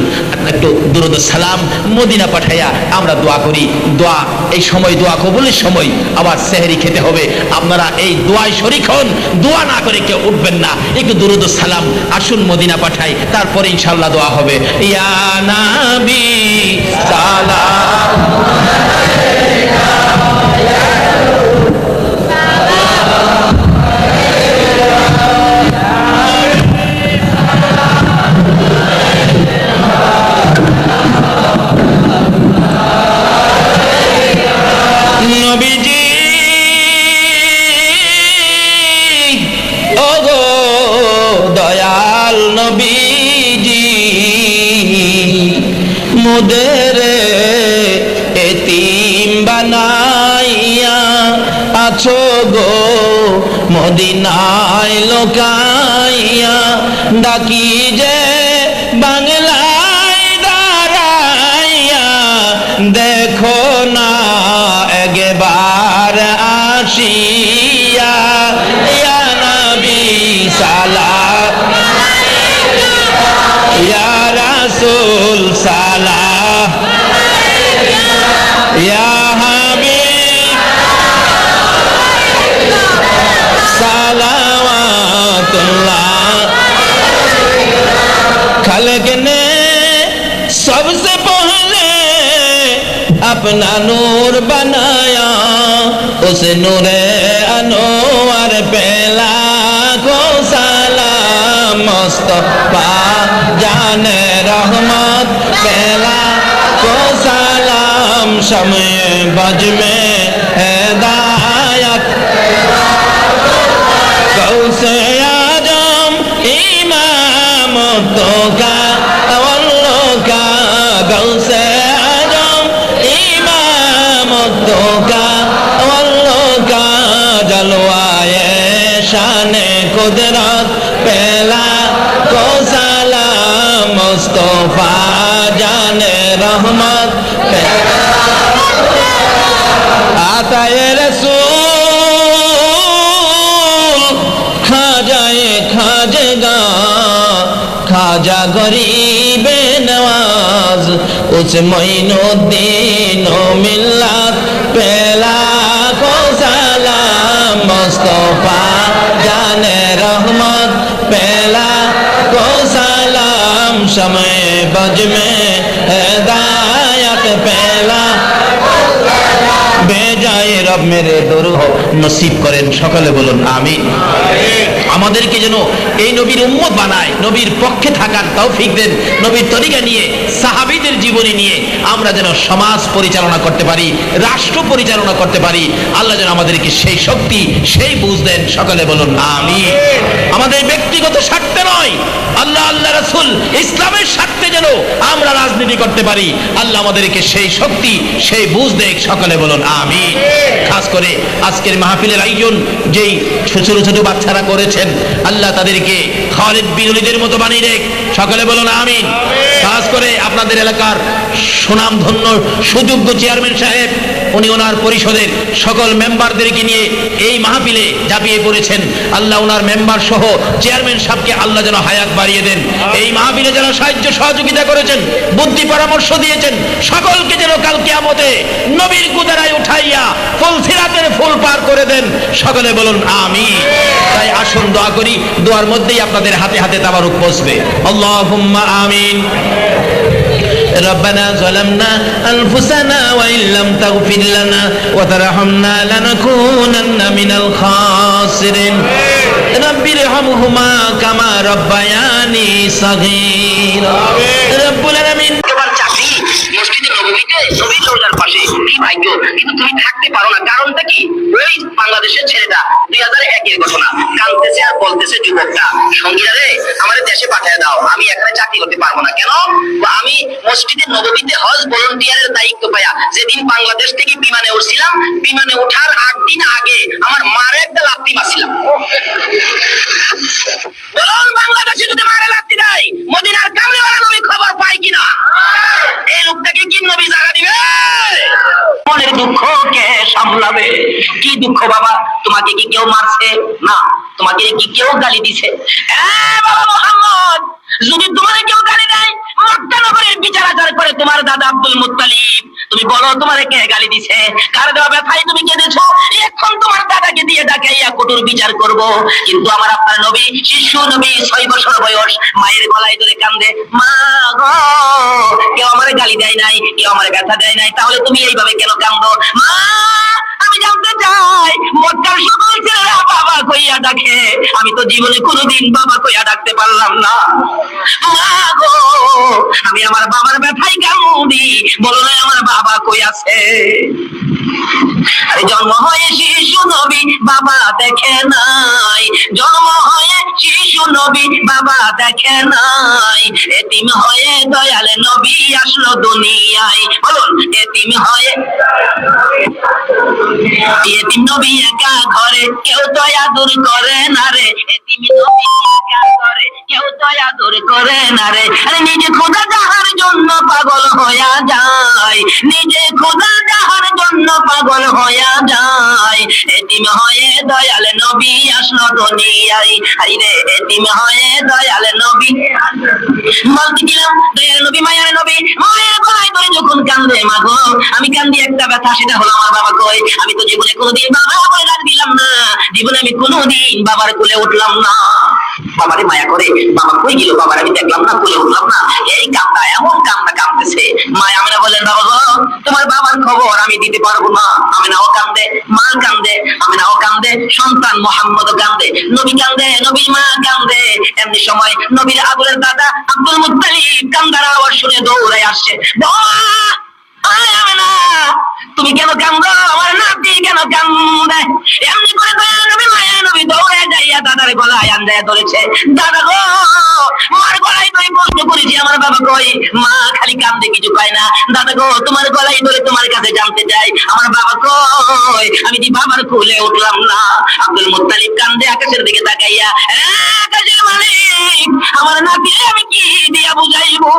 একটু দুরূদ সালাম মদিনা পাঠাইয়া আমরা দোয়া করি। দোয়া, এই সময় দোয়া কবুলের সময়, আবার সেহরি খেতে হবে, আপনারা এই দোয়ায় শরীক হন, দোয়া না করে কেউ উঠবেন না। একটু দুরূদ সালাম আসুন মদিনা পাঠাই, তারপরে ইনশাআল্লাহ দোয়া হবে। ইয়া নবী সালাম নবীজি, ওগো দয়াল নবীজি, মোদের এতিম বানাইয়া আছো গো মদিনায় লোকাইয়া, ডাকি যে বাংলায় দাঁড়াইয়া, দেখো না একবার আসিয়া। ইয়া নবী সালাম, ইয়া রাসূল সালাম, ইয়া হাবিব সালাওয়াতুল্লাহ। खालिक ने सबसे पहले अपना नूर बनाया, उस नूरे अनवर पे लाखों सलाम मुस्तफा जाने रहमत पहला को सलाम शमे बज में हिदायत गौसे आजम इमाम तो का अवल्लो का गौसे आजम इमाम तो का अवल्लो का जलवाए शाने कुदरत पहला को सलाम मुस्तफा जाने रहमत आता ये रसूल खाजाए खाजेगा खाजा गरीबे नवाज उस मोइनुद्दीन मिल्लत पहला को सलाम मुस्तफा जाने रहमत पहला को सलाम समय बज में हिदायत पहला बेजाए रब मेरे दरूদ নসিব করেন সকলে বলুন আমিন। আমাদেরকে যেন এই নবীর উম্মত বানায়, নবীর পক্ষে থাকার তৌফিক দেন, নবীর তরিকা নিয়ে সাহাবীদের জীবনী নিয়ে আমরা যেন সমাজ পরিচালনা করতে পারি, রাষ্ট্র পরিচালনা করতে পারি। আল্লাহ যেন আমাদেরকে সেই শক্তি সেই বুঝ দেন, সকলে বলুন আমিন। আমাদের ব্যক্তিগত স্বার্থে নয়, আল্লাহ আল্লাহ রাসূল ইসলামের স্বার্থে যেন আমরা রাজনীতি করতে পারি, আল্লাহ আমাদেরকে সেই শক্তি সেই বুঝ দেখ, সকলে বলুন আমিন। খাস করে আজকের মাহফিলের আয়োজন যেই ছোট ছোট বাচ্চারা করেছেন, আল্লাহ তাদেরকে খালিদ বিন ওলীদের মতো বানিয়ে দেখ, সকলে বলুন আমিন। খাস করে আপনাদের এলাকার সুনামধন্য সুযোগ্য চেয়ারম্যান সাহেব, উনি ওনার পরিষদের সকল মেম্বারদেরকে নিয়ে এই মাহফিলে ঝাঁপিয়ে পড়েছেন, আল্লাহ ওনার মেম্বার সহ চেয়ারম্যান সাহেবকে আল্লাহ যেন হায়াত বাড়িয়ে দেন। এই মাহফিলে যারা সাহায্য সহযোগিতা করেছেন, বুদ্ধি পরামর্শ দিয়েছেন, সকলকে যেন কাল কিয়ামতে নবীর কুদারায় উঠাইয়া ফুল সিরাতের ফুল পার করে দেন, সকলে বলুন আমিন। তাই আসুন দোয়া করি, দোয়ার মধ্যেই আপনাদের হাতে হাতে তাবারুক পৌঁছবে। আল্লাহুম্মা আমিন। ربنا ظلمنا أنفسنا وإن لم تغفر لنا وترحمنا لنكونن من الخاسرين رب ارحمهما كما ربياني صغيرا رب العالمين। মসজিদে নববীতে নবীর রওজার পাশে কি ভাগ্য, কিন্তু তুমি থাকতে পারো না। কারণটা কি? ওই বাংলাদেশের ছেলেটা 2001 এর ঘটনা, কাঁদতেছে আর বলতেছে যুবকটা, সঙ্গীরা রে আমার দেশে পাঠিয়ে দাও, আমি এখানে চাকরি করতে পারবো না। কেন? আমি মসজিদে নববীতে হজ ভলান্টিয়ারের দায়িত্ব পাইয়া যেদিন বাংলাদেশ থেকে বিমানে উঠছিলাম, বিমানে ওঠার 8 দিন আগে আমার মারে একটা লাত্তি মারছিলাম। বলুন বাংলাদেশে যদি মারে লাত্তি দেয়, মদিনার কামলিওয়ালা নবী খবর পায় কিনা? এই লোকটাকে কি নবী জায়গা দিবে? মনের দুঃখ কে সামলাবে? কি দুঃখ বাবা? তোমাকে কি কেউ মারছে? না। তোমাকে কি কেউ গালি দিছে? বাবা মুহাম্মদ, যদি তোমার কেউ গালি দেয়, মক্কা নগরের বিচার আচার করে তোমার দাদা আব্দুল মুত্তালিব, তুমি বলো তোমার কে গালি দিছে, কার দেওয়া ব্যথায় তুমি কেঁদেছো, এখন তোমার দাদাকে দিয়ে ডাকাইয়া কঠোর বিচার করব। কিন্তু আমার আপনার নবী, শিশু নবী, 6 বছর বয়স, মায়ের গলায় ধরে কান্দে, মা গো, কেউ আমার গালি দেয় নাই, কেউ আমার ব্যথা দেয় নাই, তাহলে তুমি এইভাবে কেন কান্দো? মা, আমি জানতে চাই মক্কার সকল ছেলেরা বাবা কইয়া ডাকে, আমি তো জীবনে কোনোদিন বাবা কইয়া ডাকতে পারলাম না। মা গো, আমি আমার বাবার ব্যথায় কাঁদি, বলো না আমার বাবা কই আছে? আরে জন্ম হয়ে শিশু নবী বাবা দেখে নাই, জন্ম হয়ে শিশু নবী বাবা দেখে নাই, এতিম হয়ে দয়াল নবী আসলো দুনিয়ায়। বলুন, এতিম হয়ে, এতিম নবী একা ঘরে, কেউ তো আদর করে না রে, এতিম নবী একা ঘরে, কেউ তো আদর করে না রে। আরে নিজে খোদা যাহার জন্য পাগল হইয়া যায়, নিজে খোদা যাহার জন্য পাগল হইয়া যায়, এতিম হয়ে দয়াল নবী আসলো দুনিয়ায়। আরে এতিম হয়ে দয়াল নবী, বলতেছিলাম দয়াল নবী মায়ের নবী, মায়ের গলায় ধরে যখন কান্দে, মা গো আমি কান্দি একটা ব্যথা, সেটা হলো আমার বাবা কই। আমি তো জীবনে কোনোদিন বাবা বলে ডাক দিলাম না, জীবনে আমি কোনোদিন বাবার কোলে উঠলাম না। বাবারে মায়া করে, বাবা কই গেল, বাবার আমি দেখলাম না, কোলে উঠলাম না, এই কান্দা, এমন কান্দা কাঁদতেছে। মা আমেনা বলেন, বাবা গো, তোমার বাবার খবর আমি দিতে পারবো না। আমেনাও কান্দে, মা কান্দে, আমেনাও কান্দে, সন্তান মোহাম্মদও কান্দে, নবী কান্দে, নবীর মা কান্দে। এমনি সময় নবীর আদরের দাদা আব্দুল মুত্তালিব কান্দার আওয়াজ শুনে দৌড়ায় আসছে, বাবা আয় আমেনা, তুমি কেন কান্দো, আমার নাতি কেন কান্দে? এমনি করে দয়া নবী মায়া নবী দৌড়ে যাইয়া দাদার গলায় আন্দায় ধরেছে, দাদা গো, মার গলায় ধরে কষ্ট করেছি, আমার বাবা কই? মা খালি কান্দে, কিছু পায় না। দাদা গো, তোমার গলায় ধরে তোমার কাছে জানতে চাই, আমার বাবা কই? আমি দি বাবার কোলে উঠলাম না। আব্দুল মুত্তালিব কান্দে আকাশের দিকে তাকাইয়া, আকাশের মালিক, আমার নাতি আমি কি দিয়া বুঝাইবো?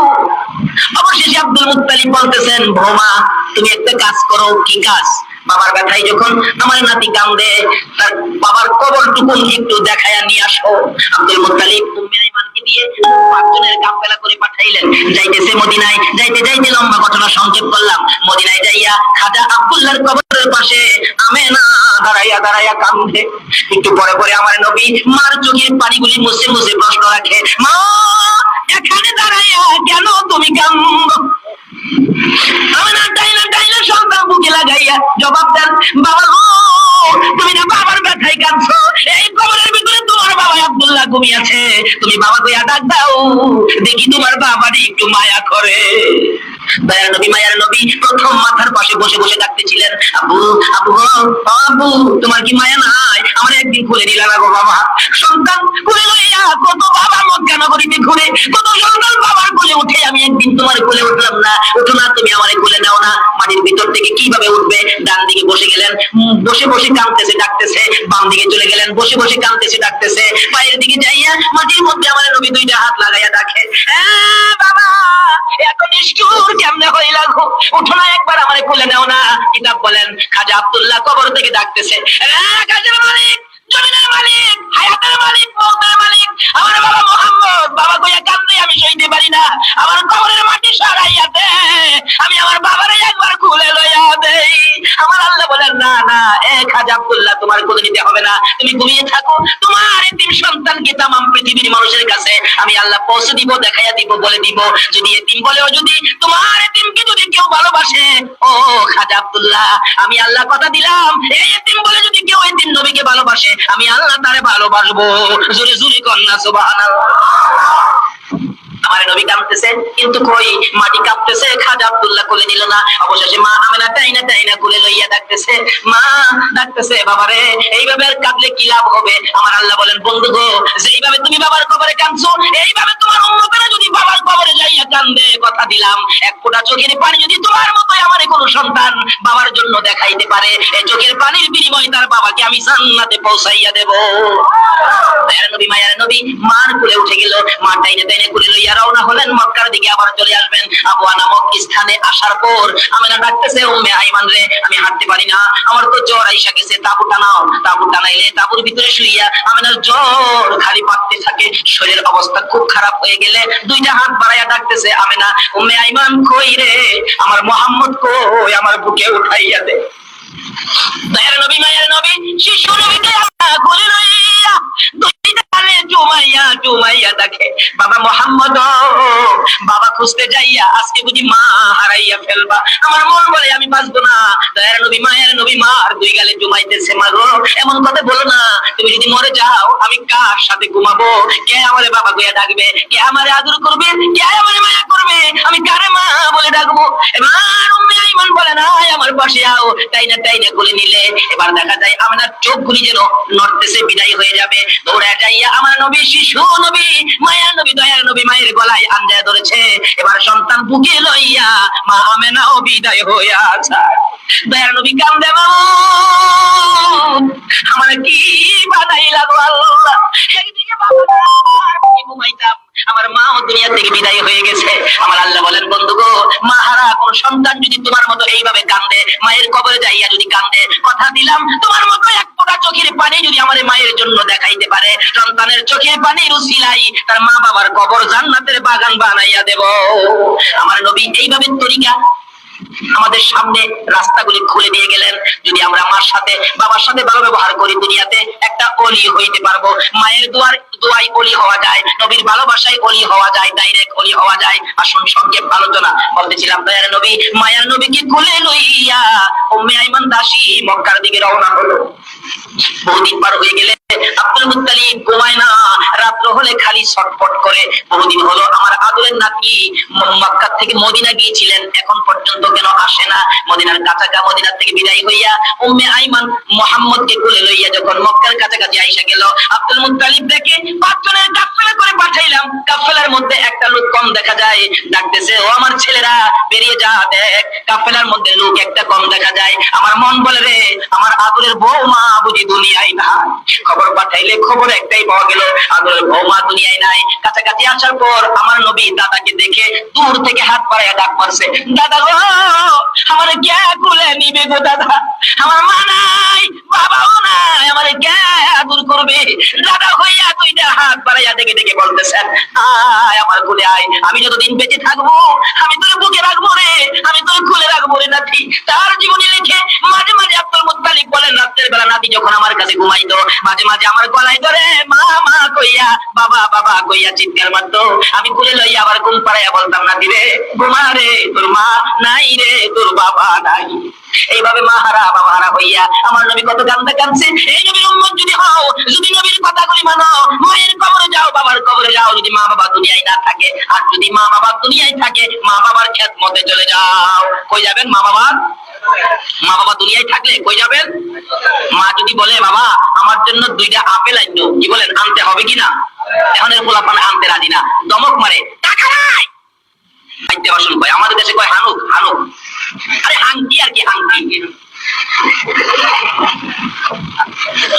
অবশেষে আব্দুল মুত্তালিব বলতেছেন, বৌমা তুমি একটা কাজ করো। কি কাজ? বাবার ব্যথায় যখন আমার নাতি কান্দে, তার বাবার কবরটুকুন একটু দেখায়া নিয়ে আসো। আব্দুল মুত্তালিব উম্মে আইমানকে দিয়ে 5 জনের কাফেলা করে পাঠাইলেন। যাইতেছে মদিনায়, যাইতে যাইতে লম্বা ঘটনা সংক্ষেপ করলাম। মদিনায় যাইয়া খাজা আব্দুল্লাহর কবরের পাশে আমেনা দাঁড়াইয়া দাঁড়াইয়া কান্দে। একটু পরে পরে আমার নবী মার চোখের পানিগুলি মুছে মুছে প্রশ্ন রাখে, মা এখানে দাঁড়াইয়া কেন তুমি কান্দো? আমেনা ডাইনা ডাইনা সন্তান বুকে লাগাইয়া জবাব দেন, বাবা গো, তুমি না বাবার ব্যথায় কাঁদছো, এই কবরের ভিতরে তোমার বাবা আব্দুল্লাহ ঘুমিয়েছে, তুমি বাবা কইয়া ডাক দাও, দেখি তোমার বাবারই একটু মায়া করে। দয়ার নবী মায়ার নবী প্রথম মাথার পাশে বসে বসে ডাকতেছিলেন, আবু আবু গো, আবু তোমার কি মায়া নাই? আমার একদিন খুলে দিলা না গো বাবা। সন্তান কোলে লইয়া কত বাবা মক্কা নগরীতে ঘুরে, কত সন্তান বাবার কোলে উঠে, আমি একদিন তোমার কোলে উঠলাম না। উঠো না, তুমি আমার কোলে নাও না। মাটির ভিতর থেকে কিভাবে উঠবে? ডান দিকে বসে গেলেন, বসে বসে কাঁদতেছে ডাকতেছে, বাম দিকে চলে গেলেন, বসে বসে কাঁদতেছে ডাকতেছে, পায়ের দিকে যাইয়া মাটির মধ্যে আমার নবী 2টা হাত লাগাইয়া ডাকে, বাবা এত নিষ্ঠুর কেমনে হইলা গো? উঠো না, একবার আমার কোলে নাও না। কিতাব বলেন খাজা আব্দুল্লাহ কবর থেকে ডাকতেছে, খাজার মালিক, জমিনের মালিক, হায়াতের মালিক, মওতের মালিক, আমার বাবা মোহাম্মদ, বাবা কইয়া কান্দে আমি সইতে পারি না, আমার কবরের মাটি সরাইয়া দে, আমি আমার বাবারে একবার কোলে লইয়া দেই। আমার আল্লাহ বলেন, না না, খাজা আব্দুল্লাহ তোমার কোলে নিতে হবে না, তুমি ঘুমিয়ে থাকো, তোমার এতিম সন্তানকে তামাম পৃথিবীর মানুষের কাছে আমি আল্লাহ পৌঁছে দিব, দেখাইয়া দিব, বলে দিব। যদি এতিম বলেও যদি তোমার এতিমকে যদি কেউ ভালোবাসে, ও খাজা আব্দুল্লাহ, আমি আল্লাহ কথা দিলাম, এই এতিম বলে যদি কেউ এতিম নবীকে ভালোবাসে, আমি আল্লাহ তারে ভালোবাসবো। জোরে জোরে কন্যা সুবহানাল্লাহ। আমার নবী কাঁদতেছে, কিন্তু কই মাটি কাঁপতেছে, খাজা আব্দুল্লাহ কোলে নিল না। অবশেষে মা আমেনা টাইনা টাইনা কোলে লইয়া ডাকতেছে, মা ডাকতেছে, বাবারে এইভাবে আর কাঁদলে কি লাভ হবে? আমার আল্লাহ বলেন, বন্ধু গো, যেইভাবে তুমি বাবার কবরে কাঁদছো, এইভাবে তোমার উম্মতেরা যদি বাবার কবরে যাইয়া কান্দে, কথা দিলাম, এক ফোঁটা চোখের পানি যদি তোমার মতোই আমার কোনো সন্তান বাবার জন্য দেখাইতে পারে, এই চোখের পানির বিনিময়ে তার বাবাকে আমি জান্নাতে পৌঁছাইয়া দেব। দয়ার নবী মায়ার নবী মার কোলে উঠে গেল, মা টাইনে টাইনে কোলে লইয়া রওনা হলেন মক্কার দিকে, আবার চলে আসবেন। আবওয়া নামক স্থানে আসার পর আমেনা ডাকতেছে, উম্মে আইমান রে, আমি হাঁটতে পারি না, আমার তো জ্বর আইসা গেছে, তাবু টানাও। তাবু টানাইলে তাবুর ভিতরে শুইয়া আমেনার জ্বর খালি বাড়তে থাকে, শরীরের অবস্থা খুব খারাপ হয়ে গেলে 2টা হাত বাড়াইয়া ডাকতেছে, আমেনা, উম্মে আইমান কই রে, আমার মোহাম্মদ কই, আমার বুকে উঠাইয়া দে। দয়ার নবী মায়ের নবী শিশু নবীকে কোলে লইয়া 2টা কানে চুমাইয়া চুমাইয়া দেখে, বাবা মোহাম্মদ, বাবা খুঁজতে যাইয়া আজকে বুঝি মা হারাইয়া ফেলবা, আমার মন বলে আমি বাঁচবো না। দয়ার নবী মায়ের নবী মার 2 গালে চুমাইতেছে, মা গো এমন কথা বলো না, তুমি যদি মরে যাও আমি কার সাথে ঘুমাবো? কে আমারে বাবা কইয়া ডাকবে? কে আমারে আদর করবে? কে আমারে মায়া করবে? আমি কারে মা বলে ডাকবো? এবার উম্মে আইমান বলে, না আমার পাশে আও। তাইনা তাইনা কোলে নিলে এবার দেখা যায় আমার চোখগুলি যেন নড়তেছে, বিদায় হয়ে যাবে। দৌড়ে যাইয়া আমার নবী শিশু নবী মায়ার নবী দয়ার নবী মায়ের গলায় আঞ্জায় ধরেছে। এবার সন্তান বুকে লইয়া মা আমেনাও বিদায় হইয়া যায়। দয়ার নবী কান্দে, আমার কি বানাইলা গো আল্লাহ, একদিকে বাবা ঘুমাইতাম, আমার মাও দুনিয়া থেকে বিদায় হয়ে গেছে। আমার আল্লাহ বলেন, বন্ধু গো, মা হারা কোন সন্তান যদি তোমার মতো এইভাবে কান্দে, মায়ের কবরে যাইয়া যদি কান্দে, কথা দিলাম তোমার মতো এক ফোঁটা চোখের পানি যদি আমার মায়ের জন্য দেখাইতে পারে, সন্তানের চোখের পানির উসিলাই তার মা বাবার কবর জান্নাতের বাগান বানাইয়া দেব। আমার নবী এইভাবে তরিকা আমাদের সামনে রাস্তাগুলি খুলে দিয়ে গেলেন। যদি আমরা মার সাথে বাবার সাথে ভালো ব্যবহার করি, দুনিয়াতে একটা অলি হইতে পারবো। মায়ের দোয়াই অলি হওয়া যায়, নবীর ভালোবাসায় অলি হওয়া যায়, ডাইরেক্ট অলি হওয়া যায়। আসুন সংক্ষেপ আলোচনা বলতেছিলাম, দয়ার নবী মায়ার নবীকে কোলে লইয়া উম্মে আইমান দাসী মক্কার দিকে রওনা হলো। বহুদিন পার হয়ে গেলে আব্দুল মুত্তালিব ঘুমায় না, রাত্র হলে খালি ছটফট করে। বহুদিন হলো আমার আদরের নাতি মক্কা থেকে মদিনা গিয়েছিলেন, এখন পর্যন্ত কেন আসে না? মদিনার কাছাকাছি, মদিনা থেকে বিদায় হইয়া উম্মে আইমান মুহাম্মদকে কোলে লইয়া যখন মক্কার কাছাকাছি আইসা গেল, আব্দুল মুত্তালিব দেখে 5 জনের কাফেলা করে পাঠাইলাম, কাফেলার মধ্যে একটা লোক কম দেখা যায়। ডাকতেছে, ও আমার ছেলেরা বেরিয়ে যা, দেখ কাফেলার মধ্যে লোক একটা কম দেখা যায়। আমার মন বলে রে, আমার আদরের বৌমা বুঝি দুনিয়ায় না। খবর পাঠাইলে খবর একটাই পাওয়া গেল, আদরের বৌমা দুনিয়ায় নাই। কাছাকাছি আসার পর আমার নবী দাদাকে দেখে দূর থেকে হাত বাড়াইয়া ডাক মারছে, দাদা গো আমার কে কোলে নিবে গো দাদা, আমার মা নাই বাবাও নাই, আমার কে আদর করবে? দাদা হইয়া দুইটা হাত বাড়াইয়া ডেকে ডেকে বলতেছেন, আয় আমার কোলে আয়, আমি যতদিন বেঁচে থাকবো আমি তোর বুকে রাখবো রে, আমি তোর কোলে রাখবো রে নাতি। তার জীবনী লিখে মাঝে মাঝে আব্দুল মুত্তালিব বলেন, রাতের বেলা নাতি যখন আমার কাছে ঘুমাইতো, মাঝে মাঝে আমার গলায় ধরে মা মা কইয়া, বাবা বাবা কইয়া চিৎকার মারতো। আমি কোলে লইয়া আবার ঘুম পাড়াইয়া বলতাম, নাতি রে ঘুমা রে, তোর মা নাই রে, তোর বাবা নাই। এইভাবে মাহারা বাবাহারা হইয়া আমার নবী কত কান্দা কাঁদছে। এই নবীর উম্মত যদি হও, যদি নবীর কথাগুলি মানো, মায়ের কবরে যাও, বাবার কবরে যাও, যদি মা বাবা দুনিয়ায় না থাকে, আর যদি মা বাবা দুনিয়ায় থাকে, মা বাবার খেদমতে চলে যাও। কই যাবেন? মা বাবা দুনিয়ায় থাকলে কই যাবেন? মা যদি বলে, বাবা আমার জন্য 2টা আপেল আনতো, কি বলেন, আনতে হবে কিনা? এখনের পোলাপান আনতে রাজি না, দমক মারে, টাকা নাই আইতে বাসন কয়, আমাদের দেশে কয় হানুক হানুক। আরে হাঙ্কি আর কি, হাঙ্কি।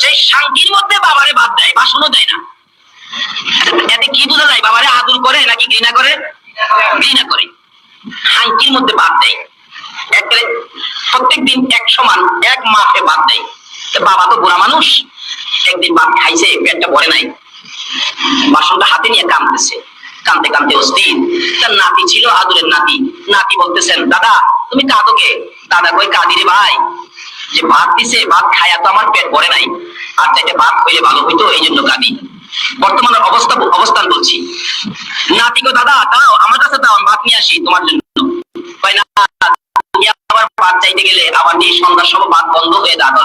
সেই শান্তির মধ্যে বাবারে বাদ দেয়, বাসনও দেয় না। এতে কি বোঝা যায়? বাবারে আদর করে নাকি ঘৃণা করে? ঘৃণা করে। হাঙ্কির মধ্যে বাদ দেয়, প্রত্যেকদিন এক সমান এক মাপে বাদ দেয়। বাবা তো বুড়া মানুষ, একদিন ভাত খাইছে, পেটটা ভরে নাই, বাসনটা হাতে নিয়ে কাঁদতেছে, কাঁদতে কাঁদতে অস্থির। তার নাতি ছিল, আদরের নাতি। নাতি বলতেছেন, দাদা তুমি কাঁদো কে? দাদা কই, কাঁদি রে ভাই, যে ভাত দিছে, ভাত খায়া তো আমার পেট ভরে নাই, আর চাইতে ভাত হইলে ভালো হইতো, এই জন্য কাঁদি। বর্তমানের অবস্থান বলছি। নাতি কো, দাদা দাও আমার কাছে, দাও আমি ভাত নিয়ে আসি তোমার জন্য। কয় না, তুমি আবার ভাত চাইতে গেলে আবার নিয়ে সন্ধ্যার সময় ভাত বন্ধ হয়ে যাবে,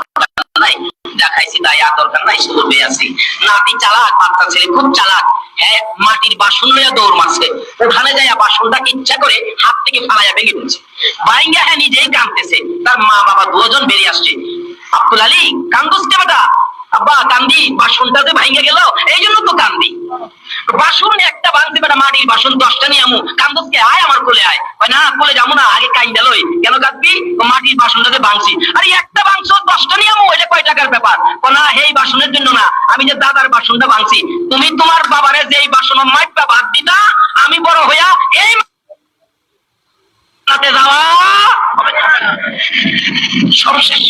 নাই যা খাইছি তাই আর দরকার নাই, শুধু পেয়ে আছি। নাতি চালাক, বাচ্চা ছেলে খুব চালাক। হ্যাঁ, মাটির বাসন লইয়া দৌড় মারছে, ওখানে যাইয়া বাসনটা ইচ্ছা করে হাত থেকে ফালাইয়া ভেঙে দিচ্ছে। বাইঙ্গা হ্যাঁ নিজেই কাঁদতেছে, তার মা বাবা 2 জন বেরিয়ে আসছে। আব্দুল আলী কান্দুস কে বেটা? আব্বা কান্দি, বাসনটা যে ভাঙে গেল এই জন্য তো কান্দি। বাসন একটা ভাঙতে বেটা, মাটির বাসন 10টা নিয়ে আমু, কান্দুস কে? আয় আমার কোলে আয়। না কোলে যাবো না, আগে কাইন্দা লই। কেন কাঁদবি? মাটির বাসনটা যে ভাঙছি। আরে একটা বাংশ 10টা নিয়ে আমু, এটা কয় টাকার ব্যাপার? না এই বাসনের জন্য না, আমি যে দাদার বাসনটা ভাঙছি। তুমি তোমার বাবারে যে এই বাসন মাইপা ভাত দিতা, আমি বড় হইয়া এই যাওয়া সব শেষ।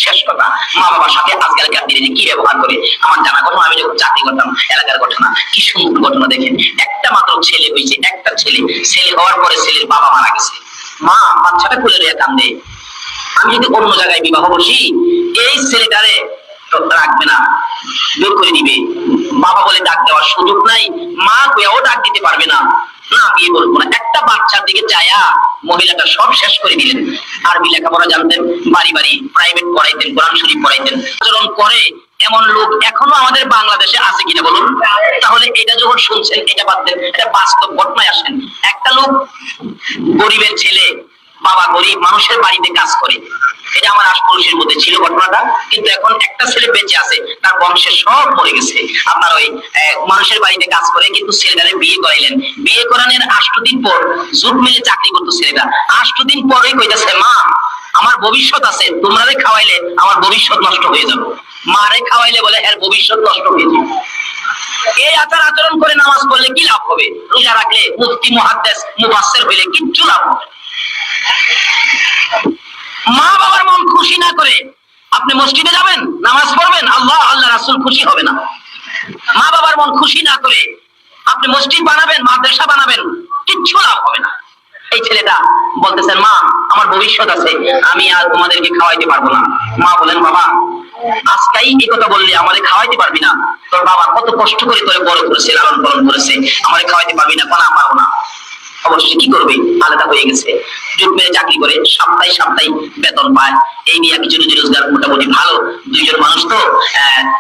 শেষ কথা, মা বাবার সাথে আজকালকার দিনে কি ব্যবহার করে আমার জানা ঘটনা। আমি যখন চাকরি করতাম, এলাকার ঘটনা, কি সুন্দর ঘটনা দেখেন। একটা মাত্র ছেলে হয়েছে, একটা ছেলে। ছেলে হওয়ার পরে ছেলের বাবা মারা গেছে, মা বাচ্চাটা কোলে নিয়ে কান্দে। আমি যদি অন্য জায়গায় বিবাহ বসি, এই ছেলেটারে রাখবে না, দূর করে দিবে। বাবা বলে ডাক দেওয়ার সুযোগ নাই, মা কইয়াও ডাক দিতে পারবে না, না বিয়ে বলবো না। একটা বাচ্চার দিকে চায়া মহিলাটা সব শেষ করে দিলেন। আরবি লেখাপড়া জানতেন, বাড়ি বাড়ি প্রাইভেট পড়াইতেন, কোরআন শরীফ পড়াইতেন। আচরণ করে এমন লোক এখনো আমাদের বাংলাদেশে আছে কিনা বলুন? তাহলে এটা যখন শুনছেন, এটা বাদতেন, এটা বাস্তব ঘটনায় আসেন। একটা লোক, গরিবের ছেলে, বাবা গরিব, মানুষের বাড়িতে কাজ করে। এটা আমার আশপাশের মধ্যে ছিল ঘটনাটা। কিন্তু এখন একটা ছেলে বেঁচে আছে, তার বংশের সব মরে গেছে। আপনার ওই মানুষের বাড়িতে কাজ করে, কিন্তু ছেলেটারে বিয়ে করাইলেন। বিয়ে করানোর 8 দিন পর জুট মিলে চাকরি করতো ছেলেটা। 8 দিন পরেই কইতাছে, মা আমার ভবিষ্যৎ আছে, তোমরা খাওয়াইলে আমার ভবিষ্যৎ নষ্ট হয়ে যাবে। মারে খাওয়াইলে বলে এর ভবিষ্যৎ নষ্ট হয়ে যাবে। এই আচরণ করে নামাজ পড়লে কি লাভ হবে? রোজা রাখলে, মুফতি মুহাদ্দিস মুফাসসির হইলে কিচ্ছু লাভ হবে। মা বাবার মন খুশি না করে আপনি মসজিদে যাবেন, নামাজ পড়বেন, আল্লাহ আল্লাহ রাসূল খুশি হবে না। মা বাবার মন খুশি না করে আপনি মসজিদ বানাবেন, মাদ্রাসা বানাবেন, কিচ্ছু লাভ হবে না। এই ছেলেটা বলতেছেন, মা আমার ভবিষ্যৎ আছে, আমি আর তোমাদেরকে খাওয়াইতে পারবো না। মা বলেন, বাবা আজকাই এই কথা বললি আমাদের খাওয়াইতে পারবি না? তোর বাবা কত কষ্ট করে তোরে বড় করেছে, লালন পালন করেছে, আমাদের খাওয়াইতে পারবি না? না, পারবো না। অবশ্যই কি করবে, আলাদা হয়ে গেছে, জুট মেরে চাকরি করে সপ্তাহে সপ্তাহে বেতন পায়, এই নিয়ে কিছু রুজি রোজগার মোটামুটি ভালো। দুইজন মানুষ তো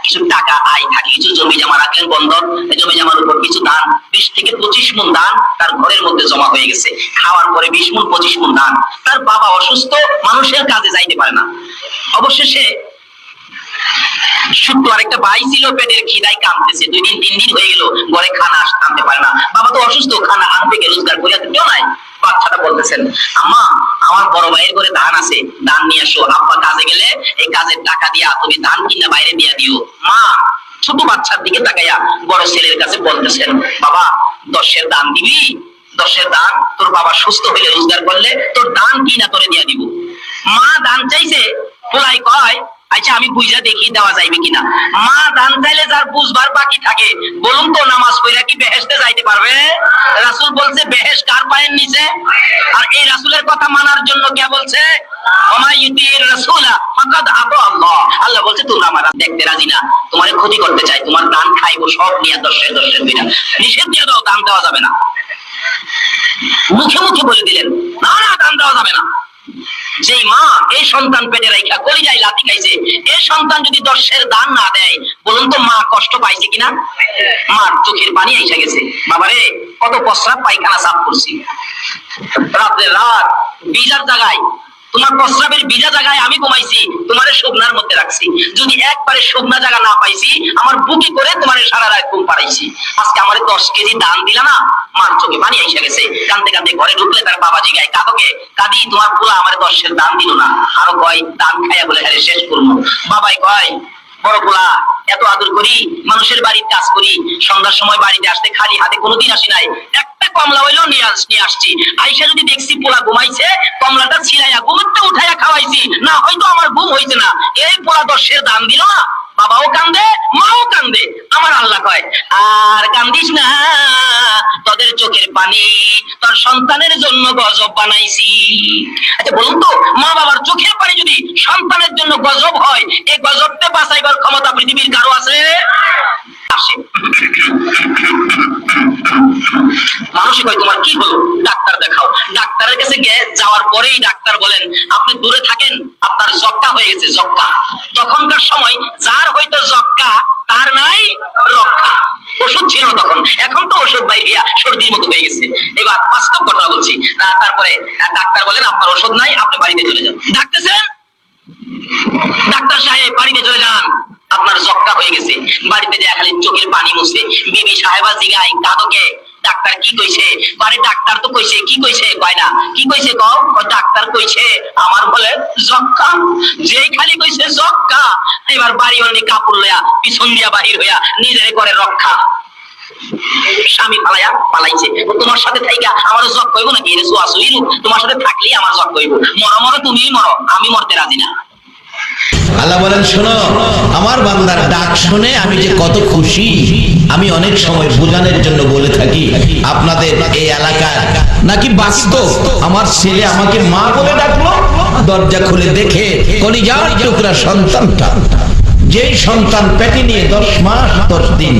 কিছু টাকা আয় থাকে, কিছু জমি জমা রাখলেন বন্ধক, জমি জমার উপর কিছু দান, 20 থেকে 25 মণ দান তার ঘরের মধ্যে জমা হয়ে গেছে। খাওয়ার পরে 20 মণ 25 মণ দান। তার বাবা অসুস্থ, মানুষের কাজে যাইতে পারে না। অবশেষে শুক্রবার একটা ভাই ছিল, পেটের খিদায় কাঁদতেছে, 2 দিন 3 দিন হয়ে গেল, ঘরে খানা আনতে পারে না। বাবা তো অসুস্থ, খানা আনতে গিয়ে রোজগার করে কেউ নাই। বাচ্চাটা বলতেছেন, আম্মা আমার বড় ভাইয়ের ঘরে ধান আছে, ধান নিয়ে আসো, আব্বা কাজে গেলে এই কাজের টাকা দিয়া তুমি ধান কিনা বাইরে দিয়া দিও। মা ছোট বাচ্চার দিকে তাকাইয়া বড় ছেলের কাছে বলতেছেন, বাবা 10-এর দান দিবি? 10-এর দান তোর বাবা সুস্থ হইলে রোজগার করলে তোর দান কিনা তোরে দিয়া দিব। মা দান চাইছে, পোলাই কয় আচ্ছা আমি বুঝা দেখি দেওয়া যাইবে কিনা। মা দান চাইলে যার বুঝবার বাকি থাকে, বলুন তো নামাজ পড়া কি বেহেশতে যাইতে পারবে? রাসূল বলছে বেহেশ কার পায়ের নিচে। আর এই রাসূলের কথা মানার জন্য কে বলছে, ওমা ইউতির রাসূলা ফাকাদ আতা আল্লাহ। আল্লাহ বলছে তোমরা আমার দেখতে রাজি না, তোমার ক্ষতি করতে চাই, তোমার দান খাইবো সব নিয়ে 10-এর বিনা। নিষেধ দিয়ে দাও, দান দেওয়া যাবে না। মুখে মুখে বলে দিলেন, না না দান দেওয়া যাবে না। যেই মা এই সন্তান পেটে রাখা কলিজায় লাথি খাইছে, এই সন্তান যদি 10-এর দান না দেয়, বলুন তো মা কষ্ট পাইছে কিনা? মার চোখের পানি এসে গেছে, বাবারে কত প্রস্রাব পায়খানা সাফ করছি, রাত্রে রাত বিজার জায়গায়, তোমার প্রস্রাবের বিজা জায়গায় আমি ঘুমাইছি, তোমারে শুকনার মধ্যে রাখছি, যদি একবারে শুকনা জায়গা না পাইছি আমার বুকি করে তোমারে সারা রাত ঘুম পাড়াইছি, আজকে আমারে 10 কেজি দান দিলা না। মার চোখে পানি এসে গেছে, কাঁদতে কাঁদতে ঘরে ঢুকলে তার বাবা জিগায়, কাঁদোকে? কাঁদি, তোমার পোলা আমার 10-এর দান দিল না। আরো কয় দান খাইয়া বলে হ্যাঁ শেষ করবো। বাবাই কয়, বড় পোলা এত আদর করি, মানুষের বাড়ির কাজ করি, সন্ধ্যার সময় বাড়িতে আসতে খালি হাতে কোনোদিন আসি নাই, একটা কমলা হইলেও নিয়ে আসছি, আইসা যদি দেখছি পোলা ঘুমাইছে, কমলাটা ছিলাইয়া ঘুমতে উঠাইয়া খাওয়াইছি, না হয়তো আমার ঘুম হইছে না, এই পোলা 10-এর দান দিল না। বাবাও কান্দে, মাও কান্দে। আমার আল্লাহ কয়, আর কান্দিস না, তোদের চোখের পানি তোর সন্তানের জন্য গজব বানাইছি। আচ্ছা বলুন তো, মা বাবার চোখের পানি যদি সন্তানের জন্য গজব হয়, এই গজবকে বাঁচাইবার ক্ষমতা পৃথিবীর কারো আছে? মানুষই কয় তোমার কি হলো, ডাক্তার দেখাও। ডাক্তারের কাছে যাওয়ার পরেই ডাক্তার বলেন, আপনি দূরে থাকেন, আপনার যক্কা হয়ে গেছে, যক্কা। তখনকার সময় যার হয়তো যক্কা তার নাই রক্ষা, ওষুধ ছিল তখন, এখন তো ওষুধ বাইরিয়া সর্দির মতো হয়ে গেছে। এবার বাস্তব ঘটনা বলছি। তারপরে ডাক্তার বলেন আপনার ওষুধ নাই, আপনি বাড়িতে চলে যান। ডাকতেছেন, ডাক্তার সাহেব বাড়িতে চলে যান, আপনার যক্কা হয়ে গেছে। বাড়িতে যায় খালি চোখের পানি মুছে। বিবি সাহেবা জিগায়, কাঁদোকে? ডাক্তার কি কইছে? আরে ডাক্তার তো কইছে। কি কইছে? কয় না। কি কইছে কও? ডাক্তার কইছে আমার বলে যক্কা। যেই খালি কইছে যক্কা, এবার বাড়ি অনেক কাপড় লয়া পিছন দিয়া বাহির হইয়া নিজের করে রক্ষা। স্বামী পালাইছে, তোমার সাথে থাইকা আমার জগ কইব নাকি? তোমার সাথে থাকলেই আমার জগ কইব, মরো তুমি মরো, আমি মরতে রাজি না। আল্লাহ বলেন, শোনো, আমার বান্দার ডাক শুনে আমি যে কত খুশি। আমি অনেক সময় বোঝানোর জন্য বলে থাকি, আপনাদের এই এলাকার নাকি বাস্তব, আমার ছেলে আমাকে মা বলে ডাকলো, দরজা খুলে দেখে কলিজার টুকরা সন্তানটা, যেই সন্তান পেটে নিয়ে 10 মাস 10 দিন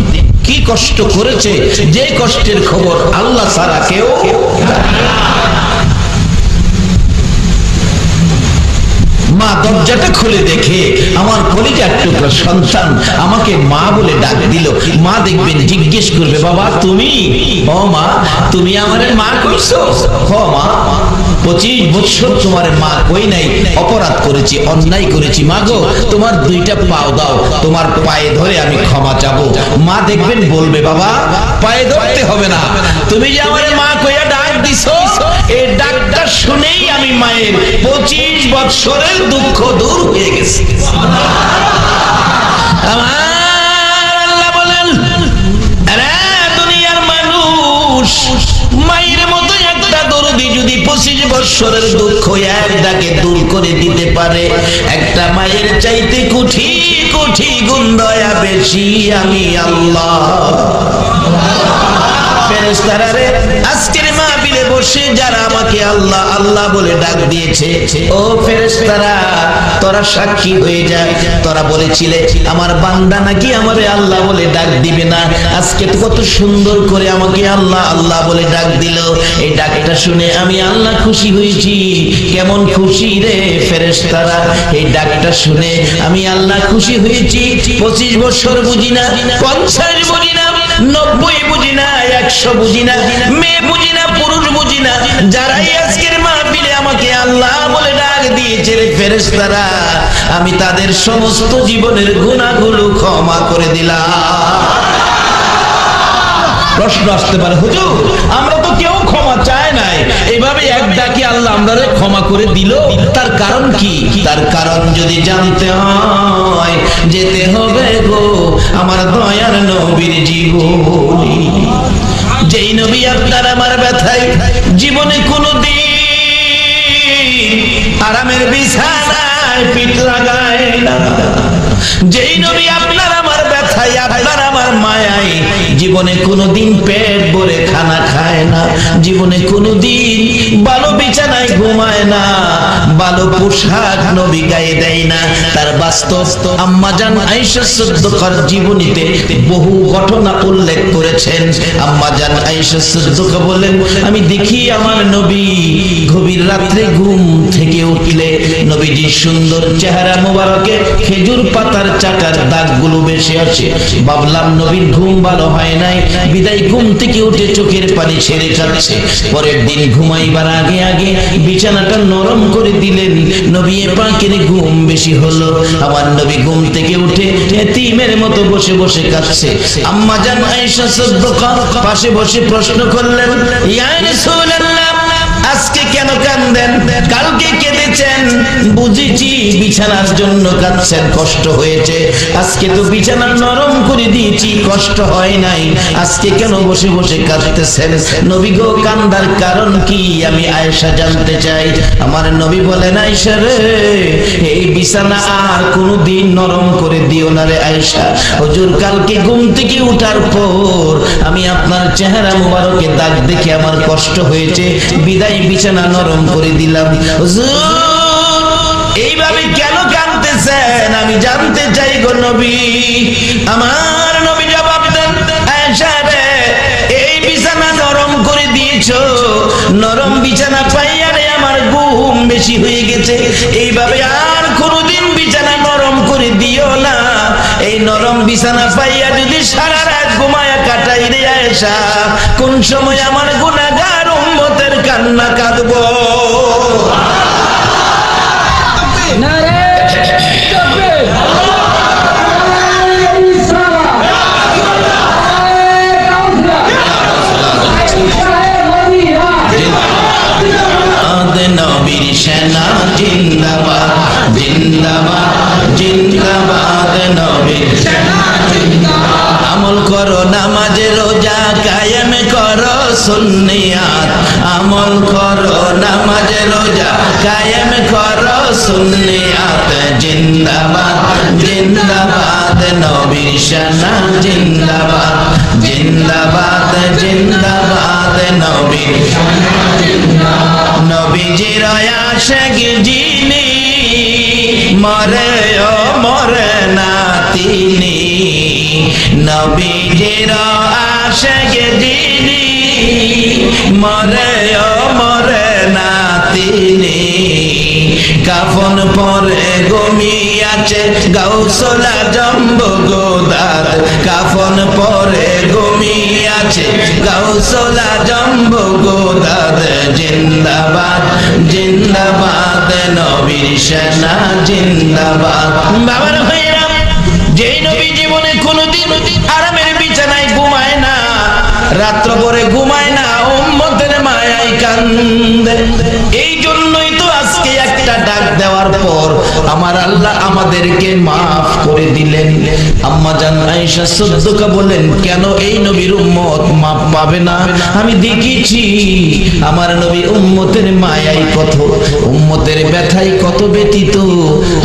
কি কষ্ট করেছে, যে কষ্টের খবর আল্লাহ ছাড়া কেউ। মা দরজাটা খুলে দেখে আমার কলিজার টুকরা সন্তান আমাকে মা বলে ডাক দিল। মা দেখবেন জিজ্ঞেস করবে, বাবা তুমি? ও মা, তুমি আমারে মা কইছো? হ মা, 25 বছর তোমার মা কই নাই, অপরাধ করেছি, অন্যায় করেছি, মা গো তোমার 2টা পাও দাও, তোমার পায়ে ধরে আমি ক্ষমা চাবো। মা দেখবেন বলবে, বাবা পায়ে ধরতে হবে না, তুমি যে আমারে মা কইয়া ডাক দিছো, এই ডাকটা শুনেই আমি মায়ের 25 বছরের দুঃখ দূর হয়ে গেছে। আমার আল্লাহ বলেন, আরে দুনিয়ার মানুষ, মায়ের মতো একটা দরদি যদি 25 বছরের দুঃখ এক ডাকে দূর করে দিতে পারে, একটা মায়ের চাইতে কোটি কোটি গুণ দয়া বেশি আমি আল্লাহ। ফেরেশতারা রে, আজকের মাহফিলে বসে যারা আমাকে আল্লাহ আল্লাহ বলে ডাক দিয়েছে, ও ফেরেশতারা তোরা সাক্ষী হয়ে যা, তোরা বলেছিলে আমার বান্দা নাকি আমারে আল্লাহ বলে ডাক দিবে না, আজকে তো কত সুন্দর করে আমাকে আল্লাহ আল্লাহ বলে ডাক দিল, এই ডাকটা শুনে আমি আল্লাহ খুশি হয়েছি। কেমন খুশি রে ফেরেশতারা, এই ডাকটা শুনে আমি আল্লাহ খুশি হয়েছি। 25 বছর বুঝি না, 50 বুঝি না, 90 বুঝি না, 100 বুঝি না, মেয়ে বুঝি না, পুরুষ বুঝি না, যারাই আজকের মাহফিলে আমাকে আল্লাহ বলে ডাক দিয়েছে রে ফেরেশতারা, আমি তাদের সমস্ত জীবনের গুনাহগুলো ক্ষমা করে দিলাম। প্রশ্ন আসতে পারে, হুজুর আমরা তো কেউ ক্ষমা চায় নাই, এইভাবে এক ডাকে আল্লাহ আমাদের ক্ষমা করে দিল, তার কারণ কি? তার কারণ যদি জানতে হয় যেতে হবে গো আমার দয়ার নবীর জীবনী। যেই নবী আপনার আমার ব্যথায় জীবনে কোনোদিন আরামের বিছানায় পিঠ লাগায় না, যেই নবী আপনার আমার ব্যথায় আপনার আমার মায়ায় জীবনে কোনোদিন পেট ভরে খানা খায় না, জীবনে কোনোদিন ভালো বিছানায় ঘুমায় না, ভালো পোশাক নবী গায়ে দেয় না, তার বাস্তব আম্মা জান আয়েশা সিদ্দিকার জীবনীতে বহু ঘটনা উল্লেখ করেছেন। আম্মা জান আয়েশা সিদ্দিকা বলেন, আমি দেখি আমার নবী গভীর রাত্রে ঘুম থেকে উঠলে নবীজির সুন্দর চেহারা মোবারকে খেজুর পাতার চাকার দাগগুলো বেশি আছে, ভাবলাম নবীর ঘুম ভালো হয় নাই, বিদায় ঘুম থেকে উঠে চোখের পানি ছেড়ে যাচ্ছে। পরের দিন ঘুমাইবার আগে আগে বিছানাটা নরম করে দিলেন, নবী পাকের ঘুম বেশি হলো, আমার নবী ঘুম থেকে উঠে এতিমের মতো বসে বসে কাঁদছে। আম্মা জান আয়েশা সিদ্দিকা পাশে বসে প্রশ্ন করলেন, ইয়া রাসূলুল্লাহ আজকে কেন কাঁদেন? কালকে কেঁদেছেন, বুঝেছি বিছানার জন্য কাঁদছেন, কষ্ট হয়েছে, আজকে তো বিছানা নরম করে দিয়েছি, কষ্ট হয় নাই, আজকে কেন বসে বসে কাঁদতেছেন? নবী গো কান্দার কারণ কি আমি আয়েশা জানতে চাই। আমার নবী বলেন, আয়েশা রে এই বিছানা আর কোনোদিন নরম করে দিও না রে আয়েশা, হুজুর কালকে ঘুম থেকে উঠার পর আমি আপনার চেহারা মোবারকে দাগ দেখে আমার কষ্ট হয়েছে, বিদায় বিছানা নরম করে দিলাম। হুজুর এইভাবে কেন কাঁদতেছেন আমি জানতে চাই গো নবী। আমার নবী জবাব দেন, আয়েশা রে এই বিছানা নরম করে দিয়েছো, নরম বিছানা পাইয়া রে আমার ঘুম বেশি হয়ে গেছে, এইভাবে আর কোনোদিন বিছানা নরম করে দিও না, এই নরম বিছানা পাইয়া যদি সারা রাত ঘুমায়া কাটাই রে আয়েশা, কোন সময় আমার গুনাহগার উম্মতের কান্না কাঁদবো। নবীর সেনা জিন্দাবাদ জিন্দাবাদ জিন্দাবাদ, নবীর সেনা জিন্দাবাদ। আমল করো নামাজ রোজা কায়েম করো সুন্নিয়াত, আমল করো নামাজ রোজা কায়েম করো সুন্নিয়াত, জিন্দাবাদ জিন্দাবাদ নবীর সেনা জিন্দাবাদ জিন্দাবাদ জিন্দাবাদ, নবীর সেনা জিন্দাবাদ। নবীজির আশিক যিনি মরে ও মরে না তিনি, নবীজির আশিক যিনি মরে ও মরে না তিনি, কাফন পরে ঘুমিয়াছে গাউসুল আজম বগদাদ, কাফন পরে ঘুমিয়াছে গাউসুল আজম বগদাদ, জিন্দাবাদ জিন্দাবাদ নবীর সেনা জিন্দাবাদ। বাবার ভাইরা, যেই নবী জীবনে কোনোদিন আরামের বিছানায় ঘুমায় না, রাত্র ভরে ঘুমায় না, উম্মতের মায়ায় কান্দে, এই জন্যই তো আজকে একটা একটা ডাক দেওয়ার পর আমার আল্লাহ আমাদেরকে মাফ করে দিলেন। আম্মা জান আয়েশা সিদ্দিকা বলেন, কেন এই নবীর উম্মত মাফ পাবে না? আমি দেখেছি আমার নবী উম্মতের মায়াই কত, উম্মতের ব্যথাই কত ব্যতীত।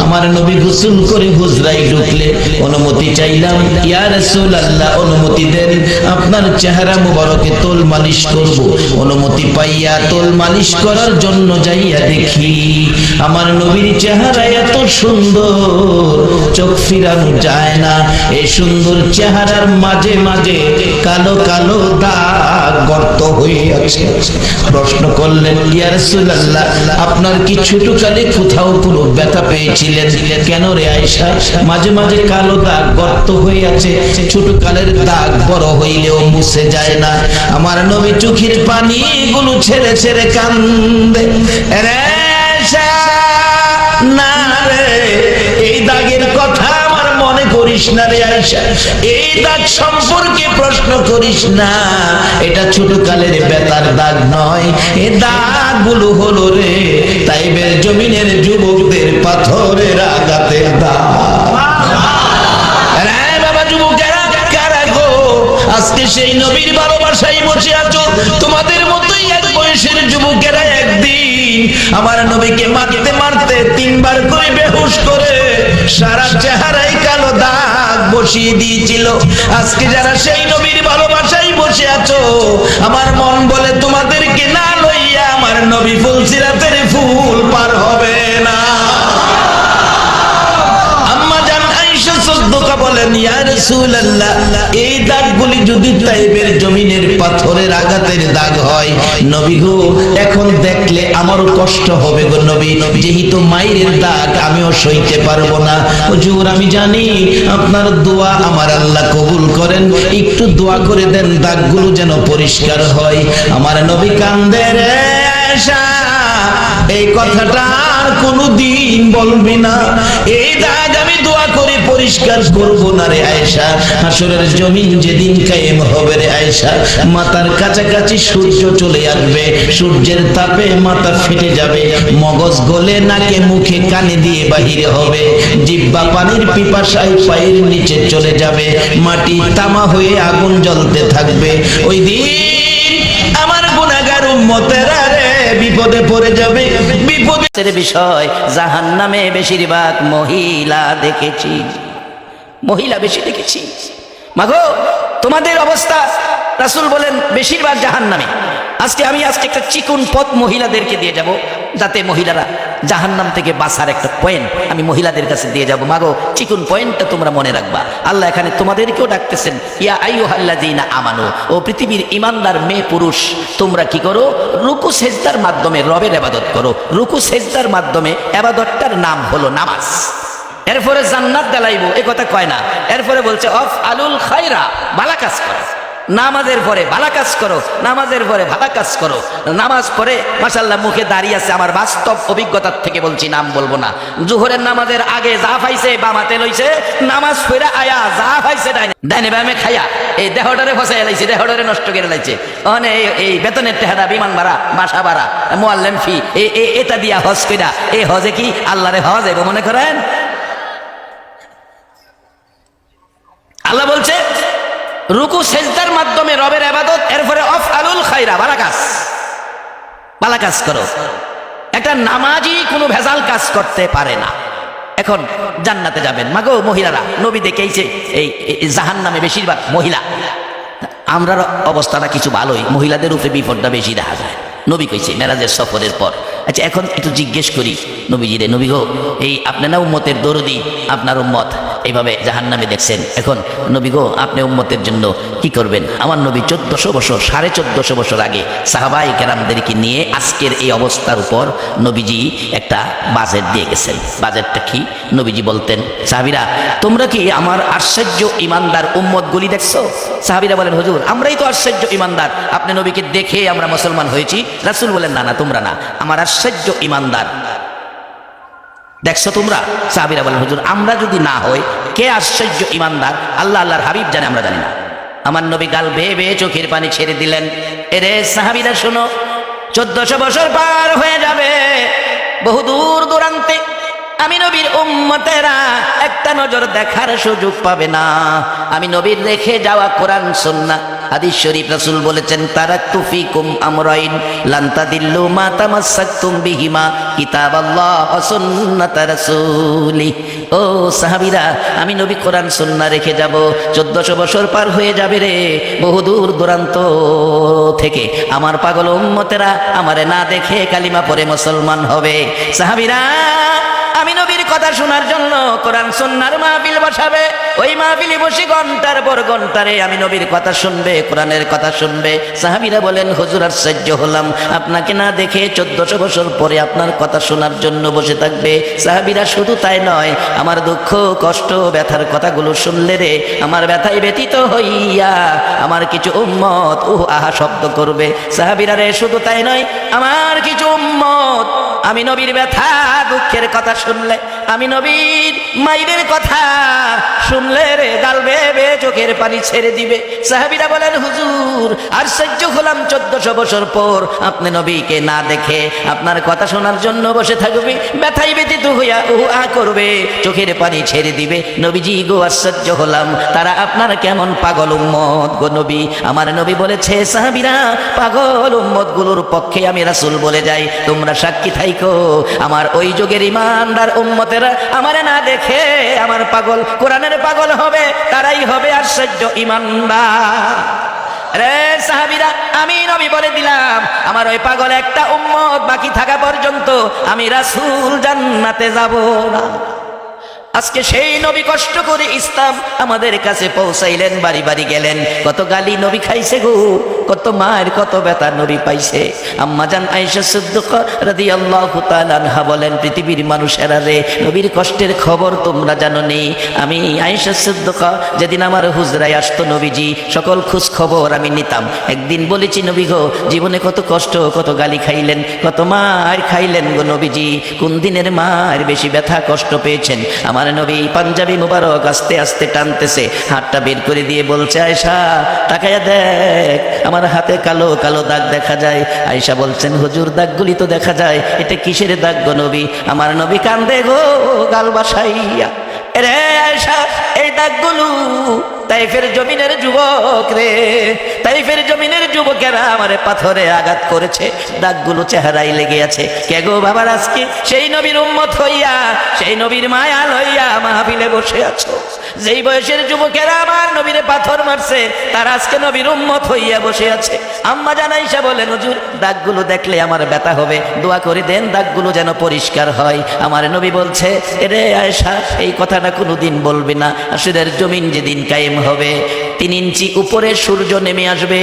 আমার নবী গোসল করে হুজরায় ঢুকলে অনুমতি চাইলাম, ইয়া রাসূলুল্লাহ অনুমতি দেন, আপনার চেহারা মুবারকে তোল মালিশ করব। অনুমতি পাইয়া তোল মালিশ করার জন্য যাইয়া দেখি আমার নবীর চেহারা এত সুন্দর, চোখ ফিরানো যায় না। এই সুন্দর চেহারার মাঝে মাঝে কালো কালো দাগ গর্ত হয়ে আছে। প্রশ্ন করলেন, ইয়া রাসূলুল্লাহ আপনার কি ছোটকালে কোথাও কোনো ব্যথা পেয়েছিলেন? কেন রে আয়েশা, মাঝে মাঝে কালো দাগ গর্ত হয়ে আছে, ছোটকালের দাগ বড় হইলেও মুছে যায় না। আমার নবী চোখের পানি গুলো ছেড়ে ছেড়ে কান্দে, রে আয়েশা না রে, এই দাগের কথা আমার মনে করিস না রে আয়েশা, এই দাগ সম্পর্কে প্রশ্ন করিস না। এটা ছোটকালের ব্যথার দাগ নয়, এই দাগগুলো হলো রে তাইবের জমিনের যুবকদের পাথরের আঘাতের দাগ। বাবা যুবকেরা, কারা গো আজকে সেই নবীর ভালোবাসায় বসে আছো? তোমাদের মতোই এক বয়সের যুবকেরা একদিন আমার নবীকে মারতে মারতে 3 বার করে বেহুশ করে সারা চেহারায় কালো দাগ বসিয়ে দিয়েছিল। আজকে যারা সেই নবীর ভালোবাসায় বসে আছো, আমার মন বলে তোমাদেরকে না লইয়া আমার নবী ফুলসিরাতের ফুল পার হবে না। বলেন, ইয়া রাসূলুল্লাহ এই দাগগুলি যদি তাইবের জমিনের পাথরের আঘাতের দাগ হয়, নবী গো এখন দেখলে আমারও কষ্ট হবে গো নবী, যেহেতু মায়ের দাগ আমিও সইতে পারবো না। হুজুর আমি জানি আপনার দোয়া আমার আল্লাহ কবুল করেন, একটু দোয়া করে দেন দাগগুলো যেন পরিষ্কার হয়। আমার নবী কান্দে, রে আয়েশা এই কথাটা আর কোনদিন বলবি না, এই দাগ আমি দোয়া করে পরিষ্কার করব না রে আয়েশা। হাসরের জমিন যেদিন কায়েম হবে রে আয়েশা, মাথার কাছাকাছি সূর্য চলে আসবে, সূর্যের তাপে মাথা ফেটে যাবে, মগজ গলে নাকে মুখে কানে দিয়ে বাহিরে হবে, জিহ্বা পানির পিপাসায় পায়ের নিচে চলে যাবে, মাটি তামা হয়ে আগুন জ্বলতে থাকবে। ওই দিন আমার গুনাহগার উম্মতেরা রে বিপদে পড়ে যাবে। বিপদের বিষয় জাহান্নামে বেশিরভাগ মহিলা দেখেছি, মহিলা বেশি দেখেছি। মাগো তোমাদের অবস্থা, রাসূল বলেন বেশিরভাগ জাহান্নামে। আজকে একটা চিকন পথ মহিলাদেরকে দিয়ে যাব, যাতে মহিলারা জাহান্নাম থেকে বাঁচার একটা পয়েন্ট আমি মহিলাদের কাছে দিয়ে যাব। মাগো চিকন পয়েন্টটা তোমরা মনে রাখবা। আল্লাহ এখানে তোমাদেরকেও ডাকতেছেন, ইয়া আইয়ুহাল্লাযীনা আমানু, ও পৃথিবীর ঈমানদার মেয়ে পুরুষ তোমরা কি করো? রুকু সেজদার মাধ্যমে রবের ইবাদত করো। রুকু সেজদার মাধ্যমে ইবাদতটার নাম হলো নামাজ। এরপরে জান্নাত দেলাইবো এ কথা কয় না, এরপরে বলছে অফ আলুল খায়রা, ভালো কাজ করো। নামাজের পরে ভালো কাজ করো, নামাজের পরে ভালো কাজ করো। নামাজ পড়ে মাশাআল্লাহ মুখে দাঁড়িয়ে আছে, আমার বাস্তব অভিজ্ঞতার থেকে বলছি, নাম বলবো না। জোহরের নামাজের আগে যা পাইছে বামাতে লইছে, নামাজ পড়ে আয়া যা পাইছে ডাইনে বামে খাইয়া এই দেহটারে ফসাই লাইছে, দেহটারে নষ্ট করে লাইছে। মানে এই বেতনের টেহারা, বিমান ভাড়া, বাসা ভাড়া, মুআল্লিম ফি এটা দিয়া হজ কইরা এই হজে কি আল্লাহরে হজ এবো মনে করেন? আল্লাহ বলছে রুকু সেজদার মাধ্যমে রবের ইবাদত, এরপরে অফ আলুল খায়রা, ভালো কাজ করো। একটা নামাজি কোনো ভেজাল কাজ করতে পারে না। এখন জান্নাতে যাবেন। মাগো মহিলারা, নবী দেখেইছে এই জাহান্নামে বেশিরভাগ মহিলা। আমরার অবস্থাটা কিছু ভালোই, মহিলাদের উপরে বিপদটা বেশি দেখা যায়। নবী কইছে মেরাজের সফরের পর। আচ্ছা এখন একটু জিজ্ঞেস করি নবীজি রে, নবী গো এই আপনি না উম্মতের দরদি, আপনার উম্মত এইভাবে জাহান্নামে দেখছেন, এখন নবী গো আপনি উম্মতের জন্য কি করবেন? আমার নবী 1400 বছর 1450 বছর আগে সাহাবায়ে কেরামদেরকে নিয়ে আজকের এই অবস্থার উপর নবীজি একটা বাজেট দিয়ে গেছেন। বাজেটটা কি? নবীজি বলতেন, সাহাবীরা তোমরা কি আমার আশ্চর্য ইমানদার উম্মতগুলি দেখছো? সাহাবীরা বলেন, হুজুর আমরাই তো আশ্চর্য ইমানদার, আপনি নবীকে দেখে আমরা মুসলমান হয়েছি। রাসূল বলেন, না না তোমরা না, আমার আশ্চর্য ইমানদার দেখছো তোমরা? সাহাবীরা বলেন, হুজুর আমরা যদি না হই কে আশ্চর্য ইমানদার? আল্লাহ আল্লাহর হাবিব জানে, আমরা জানি না। আমার নবী গাল বেয়ে বেয়ে চোখের পানি ছেড়ে দিলেন। এরে সাহাবীরা শোনো, 1400 বছর পার হয়ে যাবে, বহু দূর দূরান্তে আমি নবীর উম্মতেরা একটা নজর দেখার সুযোগ পাবে না। আমি নবীর রেখে যাওয়া কোরআন সুন্নাহ হাদিস শরীফ, রাসূল বলেছেন তারাকতু ফিকুম আমরাইন লান তাদিল্লু মা তামাসসাকতুম বিহিমা কিতাবাল্লাহ ওয়া সুন্নাত রাসূলি। ও সাহাবীরা, আমি নবী কোরআন সুন্নাহ রেখে যাব। 1400 বছর পার হয়ে যাবে রে, বহু দূর দূরান্ত থেকে আমার পাগল উম্মতেরা আমারে না দেখে কালিমা পড়ে মুসলমান হবে। সাহাবীরা, আমি নবীর কথা শোনার জন্য কোরআন সুন্নাহর মাহফিল বসাবে। ওই মাহফিলে বসে ঘন্টার পর ঘন্টারে আমি নবীর কথা শুনবে, কোরআনের কথা শুনবে। সাহাবীরা বলেন, হুজুর আশ্চর্য হলাম, আপনাকে না দেখে 1400 বছর পরে আপনার কথা শোনার জন্য বসে থাকবে। সাহাবীরা, শুধু তাই নয়, আমার দুঃখ কষ্ট ব্যথার কথাগুলো শুনলে রে আমার ব্যথায় ব্যথিত হইয়া আমার কিছু উম্মত আহা শব্দ করবে। সাহাবীরা রে, শুধু তাই নয়, আমার কিছু উম্মত আমি নবীর ব্যথা দুঃখের কথা শুনলে, আমি নবীর মায়ের কথা শুনলে রে গাল বেয়ে চোখের পানি ছেড়ে দিবে। সাহাবীরা বলেন, হুজুর আশ্চর্য হলাম, 1400 বছর পর আপনি নবীকে না দেখে আপনার কথা শোনার জন্য বসে থাকবে, ব্যথায় ব্যথিত হইয়া করবে, চোখের পানি ছেড়ে দিবে। নবীজি গো, আশ্চর্য হলাম, তারা আপনার কেমন পাগল উম্মত গো নবী। আমার নবী বলেছে, সাহাবীরা, পাগল উম্মত গুলোর পক্ষে আমি রাসূল বলে যাই, তোমরা সাক্ষী থাইকো, আমার ওই যুগের ইমানদার উম্মতেরা আমারে না দেখে আমার পাগল কোরআনের পাগল হবে, তারাই হবে আশ্চর্য ইমানদার। রে সাহাবীরা, আমি নবী বলে দিলাম, আমার ওই পাগল একটা উম্মত বাকি থাকা পর্যন্ত আমি রাসূল জান্নাতে যাব না। আজকে সেই নবী কষ্ট করে ইসলাম আমাদের কাছে পৌঁছাইলেন, বাড়ি বাড়ি গেলেন, কত গালি নবী খাইছে গো, কত মায়ের কত ব্যথা নবী পাইছে। আম্মা জান আয়েশা সিদ্দিকা রাদিয়াল্লাহু তাআলা আনহা বলেন, পৃথিবীর মানুষেরা রে, নবীর কষ্টের খবর তোমরা জানো নি? আমি আয়েশা সিদ্দিকা যেদিন আমার হুজরায় আসতো নবীজি, সকল খোঁজ খবর আমি নিতাম। একদিন বলেছি, নবী গো, জীবনে কত কষ্ট কত গালি খাইলেন, কত মার খাইলেন গো নবীজি, কোন দিনের মার বেশি ব্যথা কষ্ট পেয়েছেন? আমার নবী পাঞ্জাবি মুবারক আস্তে আস্তে টানতেছে, হাতটা বের করে দিয়ে বলছে, আয়েশা তাকায়া দেখ, আমার হাতে কালো কালো দাগ দেখা যায়। আয়েশা বলছেন, হুজুর দাগগুলি তো দেখা যায়, এটা কিসের দাগ গো নবী? আমার নবী কান্দে গো গাল বাসাইয়া, রে আয়েশা, এই দাগগুলো তাইফের জমিনের যুবক রে, তাইফের জমিনের যুবকেরা আমারে পাথরে আঘাত করেছে, দাগগুলো চেহারায় লেগে আছে। কে গো বাবার, আজকে সেই নবীর উম্মত হইয়া, সেই নবীর মায়া লইয়া মাহফিলে বসে আছো। যেই বয়সের যুবকেরা আমার নবীরে পাথর মারছে, তারা আজকে নবীর উম্মত হইয়া বসে আছে। আম্মা জান আয়েশা বলেন, হুজুর দাগগুলো দেখলে আমার ব্যথা হবে, দোয়া করে দেন দাগগুলো যেন পরিষ্কার হয়। আমার নবী বলছে, রে আয়েশা, এই কথাটা কোনোদিন বলবে না। আসরের জমিন যেদিন কায়েম হবে, 3 ইঞ্চি উপরে সূর্য নেমে আসবে,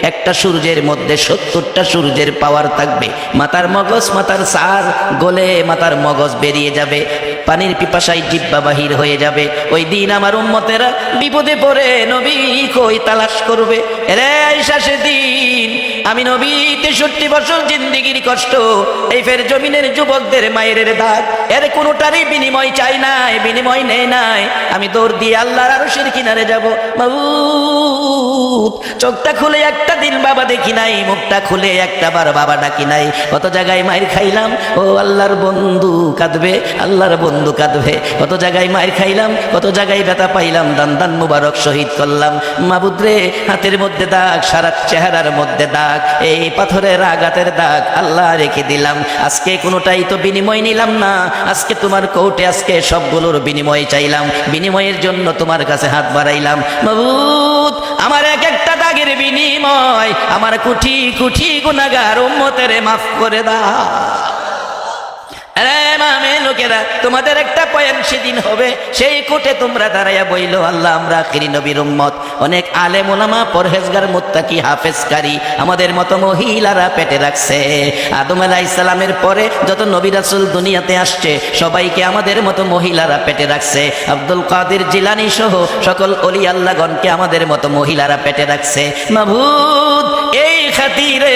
একটা সূর্যের মধ্যে 70টা সূর্যের পাওয়ার থাকবে। মাথার মগজ, মাথার সার গলে মাথার মগজ বেরিয়ে যাবে, পানির পিপাসায় জিহ্বা বাহির হয়ে যাবে। ওই দিন আমার উম্মতেরা বিপদে পড়ে নবী কই তালাশ করবে। রে আয়েশা, সেদিন আমি নবী 63 বছর জিন্দেগির কষ্ট, এই ফের জমিনের যুবকদের মায়ের দাগ, এর কোনোটারই বিনিময় চাই নাই, বিনিময় নেই নাই। আমি দৌড় দিয়ে আল্লাহর আরশের কিনারে যাব। মাবুদ, চোখটা খুলে একটা দিন বাবা দেখি নাই, মুখটা খুলে একটা বার বাবা ডাকি নাই। কত জায়গায় মায়ের খাইলাম, ও আল্লাহর বন্ধু কাঁদবে, আল্লাহর বন্ধু কাঁদবে। কত জায়গায় মায়ের খাইলাম, কত জায়গায় ব্যথা পাইলাম, দান দান মুবারক শহীদ করলাম। মাবুদ রে, হাতের মধ্যে দাগ, সারা চেহারার মধ্যে দাগ, এই পাথরের আঘাতের দাগ আল্লাহ রেখে দিলাম। আজকে কোনোটাই তো বিনিময় নিলাম না, আজকে তোমার কোর্টে আজকে সবগুলোর বিনিময় চাইলাম, বিনিময়ের জন্য তোমার কাছে হাত বাড়াইলাম। মাবুদ, আমার এক একটা দাগের বিনিময় আমার কোটি কোটি গুনাহগার উম্মতের মাফ করে দাও। আরে মামে লোকেরা, তোমাদের একটা পয়েন্ট সেদিন হবে, সেই কোটে তোমরা দাঁড়াইয়া বইলো, আল্লাহ আমরা আখিরি নবীর উম্মত। অনেক আলেম ওলামা, পরহেজগার, মুত্তাকি, হাফেজকারী আমাদের মতো মহিলারা পেটে রাখছে। আদম আলাইহিস সালামের পরে যত নবী রাসূল দুনিয়াতে আসছে, সবাইকে আমাদের মতো মহিলারা পেটে রাখছে। আব্দুল কাদের জিলানী সহ সকল ওলি আল্লাহগণকে আমাদের মতো মহিলারা পেটে রাখছে। মাবুদ, এই খাতিরে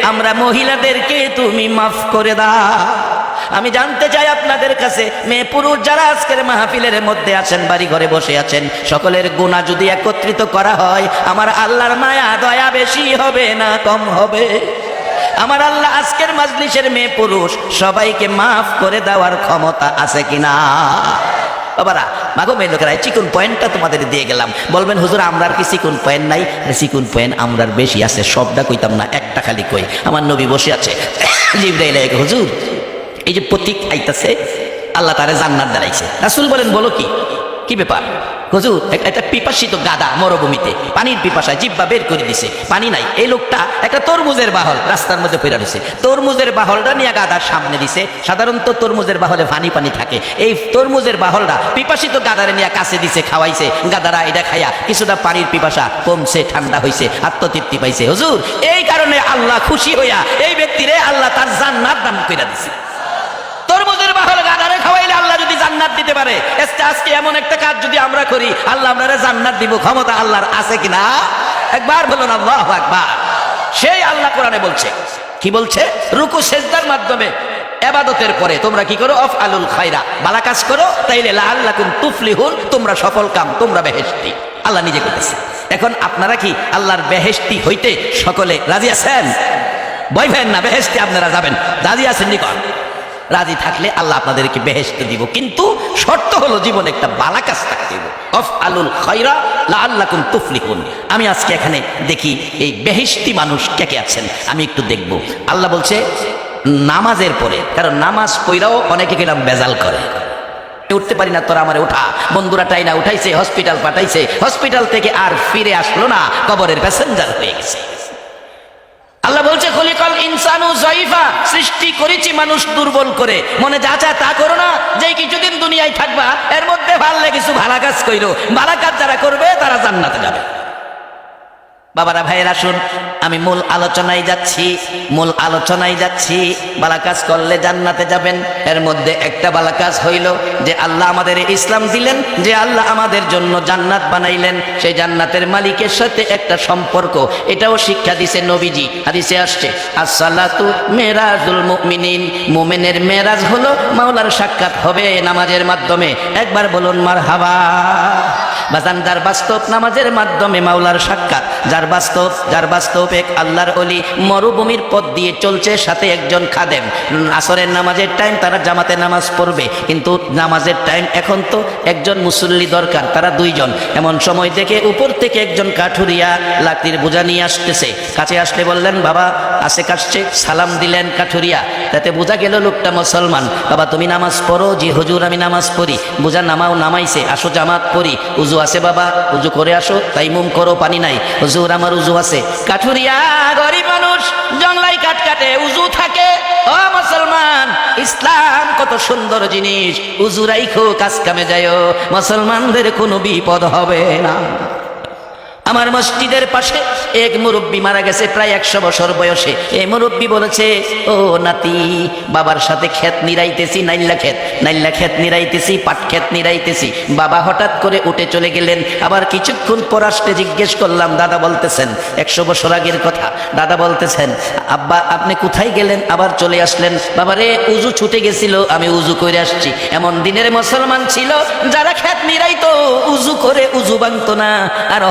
আমরা মহিলাদেরকে তুমি মাফ করে দাও। আমি জানতে চাই আপনাদের কাছে, মেয়ে পুরুষ যারা আজকের মাহফিলের মধ্যে আছেন, বাড়ি ঘরে বসে আছেন, সকলের গুনাহ যদি একত্রিত করা হয়, আমার আল্লাহর মায়া দয়া বেশি হবে না কম হবে? আমার আল্লাহ আজকের মাজলিসের মেয়ে পুরুষ সবাইকে মাফ করে দেওয়ার ক্ষমতা আছে কিনা? বাবারা, মাগো মেয়ে লোকেরা, চিকুন পয়েন্টটা তোমাদের দিয়ে গেলাম। বলবেন হুজুর আমরা আর কি চিকুন পয়েন্ট নাই? চিকুন পয়েন্ট আমরার বেশি আছে, সবটা কইতাম না, একটা খালি কই। আমার নবী বসে আছে, জিবরাইল আইছে, হুজুর এই যে প্রতীক আইতাছে, আল্লাহ তারে জান্নাত দাঁড়াইছে। রাসূল বলেন বলো কি কি ব্যাপার? হুজুর একটা পিপাসিত গাদা মরুভূমিতে পানির পিপাসায় জিব্বা বের করে দিছে, পানি নাই। এই লোকটা একটা তরমুজের বাহল রাস্তার মধ্যে পড়ে রয়েছে, তরমুজের বাহলটা নিয়ে গাদার সামনে দিছে। সাধারণত তরমুজের বাহলে পানি পানি থাকে, এই তরমুজের বাহলটা পিপাসিত গাদারে নিয়ে কাছে দিছে, খাওয়াইছে। গাদারা এটা খাইয়া কিছুটা পানির পিপাসা কমছে, ঠান্ডা হইছে, আত্মতৃপ্তি পাইছে। হুজুর এই কারণে আল্লাহ খুশি হইয়া এই ব্যক্তিরে আল্লাহ তার জান্নাত দান করে দিছে। তরমুজের বাহল গাদারে খাওয়াইলে আল্লাহ যদি জান্নাত দিতে পারে, আজকে এমন একটা কাজ যদি আমরা করি, আল্লাহ আপনারা জান্নাত দিব, ক্ষমতা আল্লাহর আছে কিনা? একবার বলুন আল্লাহু আকবার। সেই আল্লাহ কোরআনে বলছে, কি বলছে? রুকু সেজদার মাধ্যমে ইবাদতের পরে তোমরা কি করো? আফআলুল খায়রা, ভালো কাজ করো, তাইলে লাআল্লাকুম তুফলিহুন, তোমরা সফল কাম, তোমরা বেহেশতি। আল্লাহ নিজে কইতেছে। এখন আপনারা কি আল্লাহর বেহেশতি হইতে সকলে রাজি আছেন? ভয় পেন না, বেহেশতি আপনারা যাবেন। রাজি আছেন নিকট? রাজি থাকলে আল্লাহ আপনাদেরকে বেহেশত দিব, কিন্তু শর্ত হলো জীবনে একটা ভালো কাজ থাকতে হবে। আফআলুল খায়রা লাআল্লাকুম তুফলিহুন। আমি আজকে এখানে দেখি এই বেহেশতি মানুষ কে কে আছেন, আমি একটু দেখব। আল্লাহ বলছে নামাজের পরে, কারণ নামাজ পড়াও অনেকে গেলাম বেজাল করে, উঠতে পারি না, তোরা আমারে উঠা। বন্ধুরা টাইনা উঠাইছে, হসপিটাল পাঠাইছে, হসপিটাল থেকে আর ফিরে আসলো না, কবরের প্যাসেঞ্জার হয়ে গেছে। আল্লাহ বলছে খলিকাল ইনসানু যায়ফা, সৃষ্টি করেছি মানুষ দুর্বল করে। মনে যা চায় তা করো না, যেই কিছুদিন দুনিয়ায় থাকবা এর মধ্যে ভালো কিছু ভালো কাজ কইরো। ভালো কাজ যারা করবে তারা জান্নাতে যাবে। বাবারা ভাইয়েরা শুন, আমি মূল আলোচনায় যাচ্ছি। ভালো কাজ করলে জান্নাতে যাবেন। এর মধ্যে একটা ভালো কাজ হইল যে আল্লাহ আমাদের ইসলাম দিলেন, যে আল্লাহ আমাদের জন্য জান্নাত বানাইলেন, সেই জান্নাতের মালিকের সাথে একটা সম্পর্ক, এটাও শিক্ষা দিছে নবীজি। হাদিসে আসছে আসসালাতু মেরাজুল মুমিনিন, মুমিনের মেরাজ হলো মাওলার সাক্ষাৎ হবে নামাজের মাধ্যমে। একবার বলুন মারহাবা। বাজান, যার বাস্তব নামাজের মাধ্যমে মাওলার সাক্ষাৎ, যার বাস্তব এক আল্লাহর ওলি মরুভূমির পথ দিয়ে চলছে, সাথে একজন খাদেম। আসরের নামাজের টাইম তারা জামাতে নামাজ পড়বে, কিন্তু নামাজের টাইম এখন তো একজন মুসল্লি দরকার, তারা দুইজন। এমন সময় দেখে উপর থেকে একজন কাঠুরিয়া লাকড়ির বোঝা নিয়ে আসতেছে। কাছে আসলে বললেন বাবা আসে কাটছে, সালাম দিলেন কাঠুরিয়া, তাতে বোঝা গেল লোকটা মুসলমান। বাবা তুমি নামাজ পড়ো? জি হুজুর আমি নামাজ পড়ি। বোঝা নামাইছে, আসো জামাত পড়ি। উজু আছে বাবা? উজু করে আসো। তাইমুম করো? পানি নাই। হুজুর আমার উজু আছে। কাঠুরিয়া গরিব মানুষ, জংলাই কাটে, উজু থাকে। ও মুসলমান, ইসলাম কত সুন্দর জিনিস, উজু রাইখো, কাজ কামে যায়, মুসলমানদের কোনো বিপদ হবে না। আমার মসজিদের পাশে এক মুরব্বী মারা গেছে, প্রায় 100 বছর বয়সে। এই মুরব্বী বলেছে, ও নাতি, বাবার সাথে ক্ষেত নিরাইতেছি, নাইল্লা ক্ষেত নিরাইতেছি, পাট ক্ষেত নিরাইতেছি। বাবা হঠাৎ করে উঠে চলে গেলেন। আবার কিছুক্ষণ পর আসতে জিজ্ঞেস করলাম, দাদা বলতেছেন 100 বছর আগের কথা। দাদা বলতেছেন আব্বা আপনি কোথায় গেলেন? আবার চলে আসলেন। বাবারে উজু ছুটে গেছিল, আমি উজু করে আসছি। এমন দিনের মুসলমান ছিল যারা ক্ষেত নিরাইতো, উজু করে উজু ভাঙতো না। আর